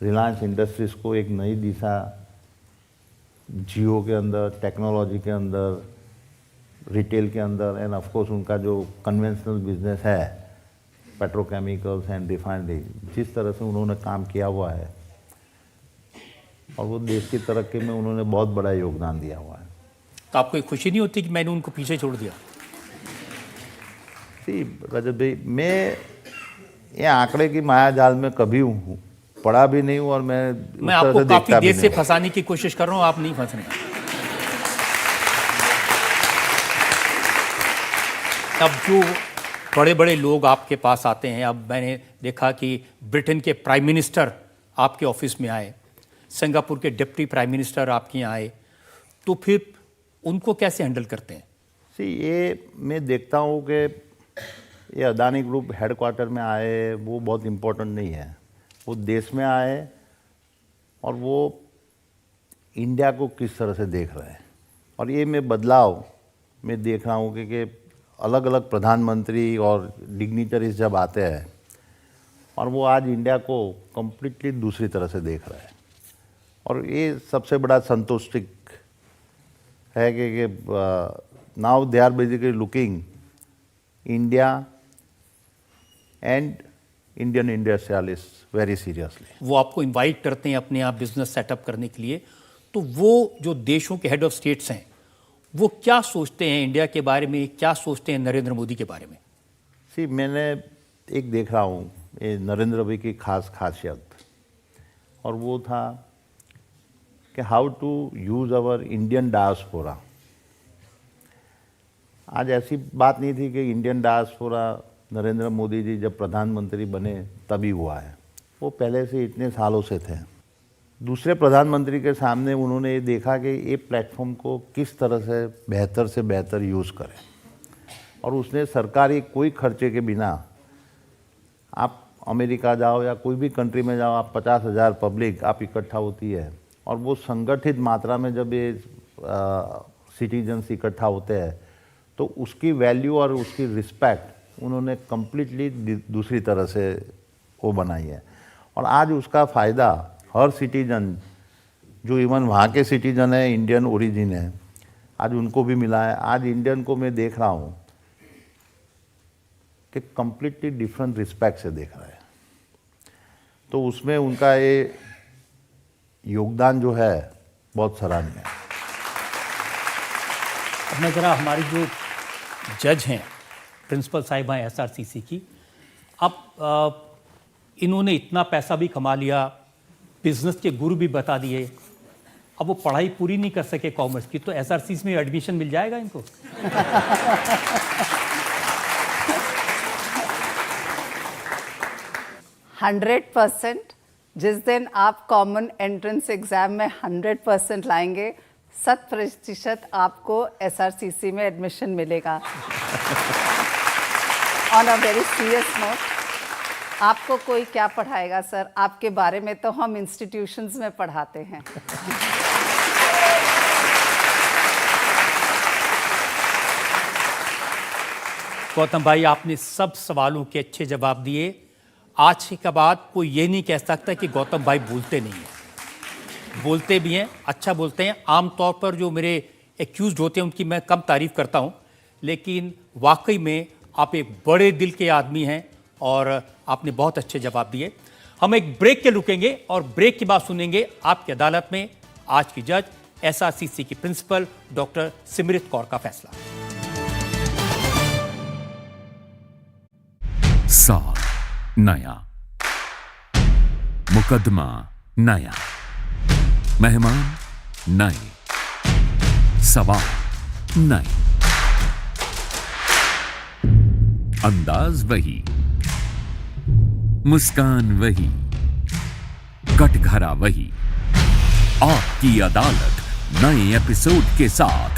रिलायंस इंडस्ट्रीज़ को एक नई दिशा जियो के अंदर, टेक्नोलॉजी के अंदर, रिटेल के अंदर एंड ऑफ कोर्स उनका जो कन्वेंशनल बिजनेस है पेट्रोकेमिकल्स एंड रिफाइनरी, जिस तरह से उन्होंने काम किया हुआ है और वो देश की तरक्की में उन्होंने बहुत बड़ा योगदान दिया हुआ है। तो आपको खुशी नहीं होती कि मैंने उनको पीछे छोड़ दिया? रजत भाई, मैं ये आंकड़े की माया जाल में कभी हूँ पढ़ा भी नहीं हूँ और मैं आपको काफी देर से फंसाने की कोशिश कर रहा हूँ, आप नहीं फंस रहे। अब जो बड़े बड़े लोग आपके पास आते हैं, अब मैंने देखा कि ब्रिटेन के प्राइम मिनिस्टर आपके ऑफिस में आए, सिंगापुर के डिप्टी प्राइम मिनिस्टर आपके यहाँ आए, तो फिर उनको कैसे हैंडल करते हैं? ये मैं देखता हूँ कि ये अदानी ग्रुप हेडक्वार्टर में आए वो बहुत इम्पोर्टेंट नहीं है, वो देश में आए और वो इंडिया को किस तरह से देख रहे हैं। और ये मैं बदलाव मैं देख रहा हूँ कि अलग अलग प्रधानमंत्री और डिग्निटरीज जब आते हैं और वो आज इंडिया को कम्प्लीटली दूसरी तरह से देख रहे हैं। और ये सबसे बड़ा संतुष्टि है कि now they are basically looking India and Indian industrialist very seriously. वो आपको इनवाइट करते हैं अपने यहाँ बिजनेस सेटअप करने के लिए, तो वो जो देशों के हेड ऑफ स्टेट्स हैं वो क्या सोचते हैं इंडिया के बारे में, क्या सोचते हैं नरेंद्र मोदी के बारे में? मैंने एक देख रहा हूँ ये नरेंद्र भाई की खासियत, और वो था कि how to use our Indian diaspora. आज ऐसी बात नहीं थी कि इंडियन डायस्पोरा नरेंद्र मोदी जी जब प्रधानमंत्री बने तभी हुआ है, वो पहले से इतने सालों से थे। दूसरे प्रधानमंत्री के सामने उन्होंने ये देखा कि ये प्लेटफॉर्म को किस तरह से बेहतर यूज़ करें, और उसने सरकारी कोई खर्चे के बिना, आप अमेरिका जाओ या कोई भी कंट्री में जाओ, आप 50,000 पब्लिक आप इकट्ठा होती है और वो संगठित मात्रा में जब ये सिटीजन्स इकट्ठा होते हैं तो उसकी वैल्यू और उसकी रिस्पेक्ट उन्होंने कम्प्लीटली दूसरी तरह से वो बनाई है। और आज उसका फ़ायदा हर सिटीजन, जो इवन वहाँ के सिटीजन है, इंडियन ओरिजिन है, आज उनको भी मिला है। आज इंडियन को मैं देख रहा हूँ कि कम्प्लीटली डिफरेंट रिस्पेक्ट से देख रहा है। तो उसमें उनका ये योगदान जो है बहुत सराहनीय है। अब मैं ज़रा हमारी जो जज हैं, प्रिंसिपल साहिबा हैं एसआरसीसी की, अब इन्होंने इतना पैसा भी कमा लिया, बिजनेस के गुरु भी बता दिए, अब वो पढ़ाई पूरी नहीं कर सके कॉमर्स की, तो एसआरसीसी में एडमिशन मिल जाएगा इनको? 100%। जिस दिन आप कॉमन एंट्रेंस एग्जाम में 100% लाएंगे, 100% आपको एसआरसीसी में एडमिशन मिलेगा। On a very serious note, आपको कोई क्या पढ़ाएगा सर, आपके बारे में तो हम इंस्टीट्यूशंस में पढ़ाते हैं। गौतम भाई, आपने सब सवालों के अच्छे जवाब दिए। आज के बाद कोई ये नहीं कह सकता कि गौतम भाई बोलते नहीं हैं, बोलते भी हैं, अच्छा बोलते हैं। आमतौर पर जो मेरे एक्यूज्ड होते हैं उनकी मैं कम तारीफ करता हूं, लेकिन वाकई में आप एक बड़े दिल के आदमी हैं और आपने बहुत अच्छे जवाब दिए। हम एक ब्रेक के रुकेंगे और ब्रेक के बाद सुनेंगे आपकी अदालत में आज की जज एसआरसीसी की प्रिंसिपल डॉक्टर सिमरत कौर का फैसला। साल नया, मुकदमा नया, मेहमान नए, सवाल नए, अंदाज वही, मुस्कान वही, कटघरा वही। आपकी अदालत नए एपिसोड के साथ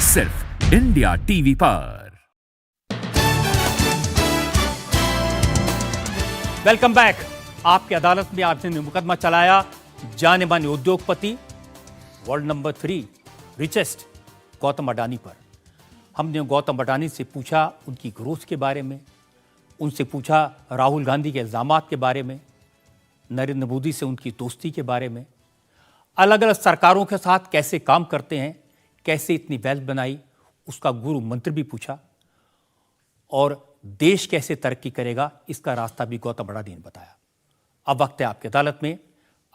सिर्फ इंडिया टीवी पर। Welcome back. आपकी अदालत में आपने मुकदमा चलाया जाने माने उद्योगपति, world number 3 richest Gautam Adani पर। हमने गौतम अडानी से पूछा उनकी ग्रोथ के बारे में, उनसे पूछा राहुल गांधी के इल्ज़ामात के बारे में, नरेंद्र मोदी से उनकी दोस्ती के बारे में, अलग अलग सरकारों के साथ कैसे काम करते हैं, कैसे इतनी वेल्थ बनाई, उसका गुरु मंत्र भी पूछा, और देश कैसे तरक्की करेगा इसका रास्ता भी गौतम अडानी ने बताया। अब वक्त है आपकी अदालत में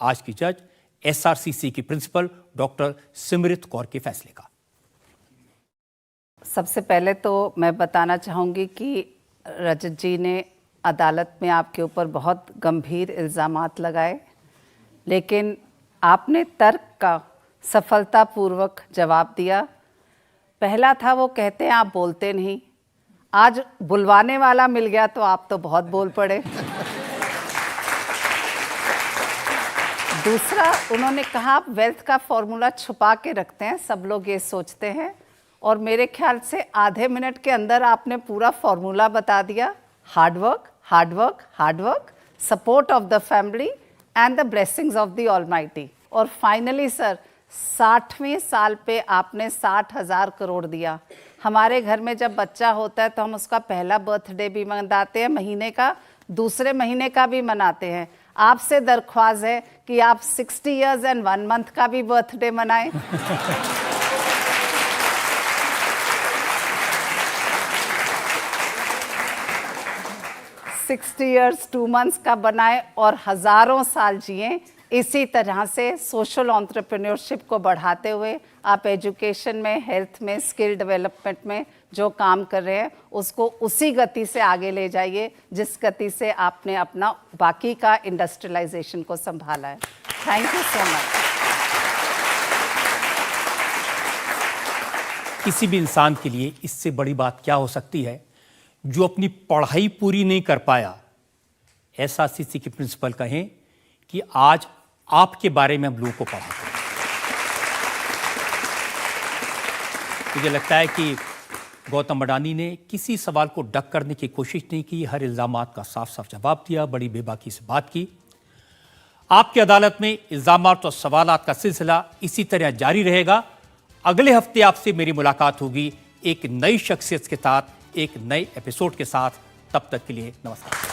आज की जज एसआरसीसी की प्रिंसिपल डॉक्टर सिमरत कौर के फैसले का। सबसे पहले तो मैं बताना चाहूँगी कि रजत जी ने अदालत में आपके ऊपर बहुत गंभीर इल्ज़ामात लगाए, लेकिन आपने तर्क का सफलतापूर्वक जवाब दिया। पहला था, वो कहते हैं आप बोलते नहीं, आज बुलवाने वाला मिल गया तो आप तो बहुत बोल पड़े। दूसरा, उन्होंने कहा आप वेल्थ का फॉर्मूला छुपा के रखते हैं, सब लोग ये सोचते हैं, और मेरे ख्याल से आधे मिनट के अंदर आपने पूरा फॉर्मूला बता दिया। Hard work, hard work, hard work, support of the family and the blessings of the almighty. और फाइनली सर, 60वें साल पे आपने 60,000 करोड़ दिया। हमारे घर में जब बच्चा होता है तो हम उसका पहला बर्थडे भी मनाते हैं महीने का, दूसरे महीने का भी मनाते हैं। आपसे दरख्वास्त है कि आप 60 इयर्स एंड 1 मंथ का भी बर्थडे मनाएं। 60 इयर्स 2 मंथ्स का बनाएं और हज़ारों साल जिएं। इसी तरह से सोशल एंटरप्रेन्योरशिप को बढ़ाते हुए आप एजुकेशन में, हेल्थ में, स्किल डेवलपमेंट में जो काम कर रहे हैं उसको उसी गति से आगे ले जाइए जिस गति से आपने अपना बाकी का इंडस्ट्रियलाइजेशन को संभाला है। Thank you so much. किसी भी इंसान के लिए इससे बड़ी बात क्या हो सकती है जो अपनी पढ़ाई पूरी नहीं कर पाया। एसआरसीसी के प्रिंसिपल कहें कि आज आपके बारे में हम लोगों को पढ़ाते हैं। मुझे लगता है कि गौतम अडानी ने किसी सवाल को डक करने की कोशिश नहीं की, हर इल्ज़ामात का साफ साफ जवाब दिया, बड़ी बेबाकी से बात की। आपकी अदालत में इल्ज़ामात और सवालात का सिलसिला इसी तरह जारी रहेगा। अगले हफ्ते आपसे मेरी मुलाकात होगी एक नई शख्सियत के साथ, एक नए एपिसोड के साथ। तब तक के लिए नमस्कार।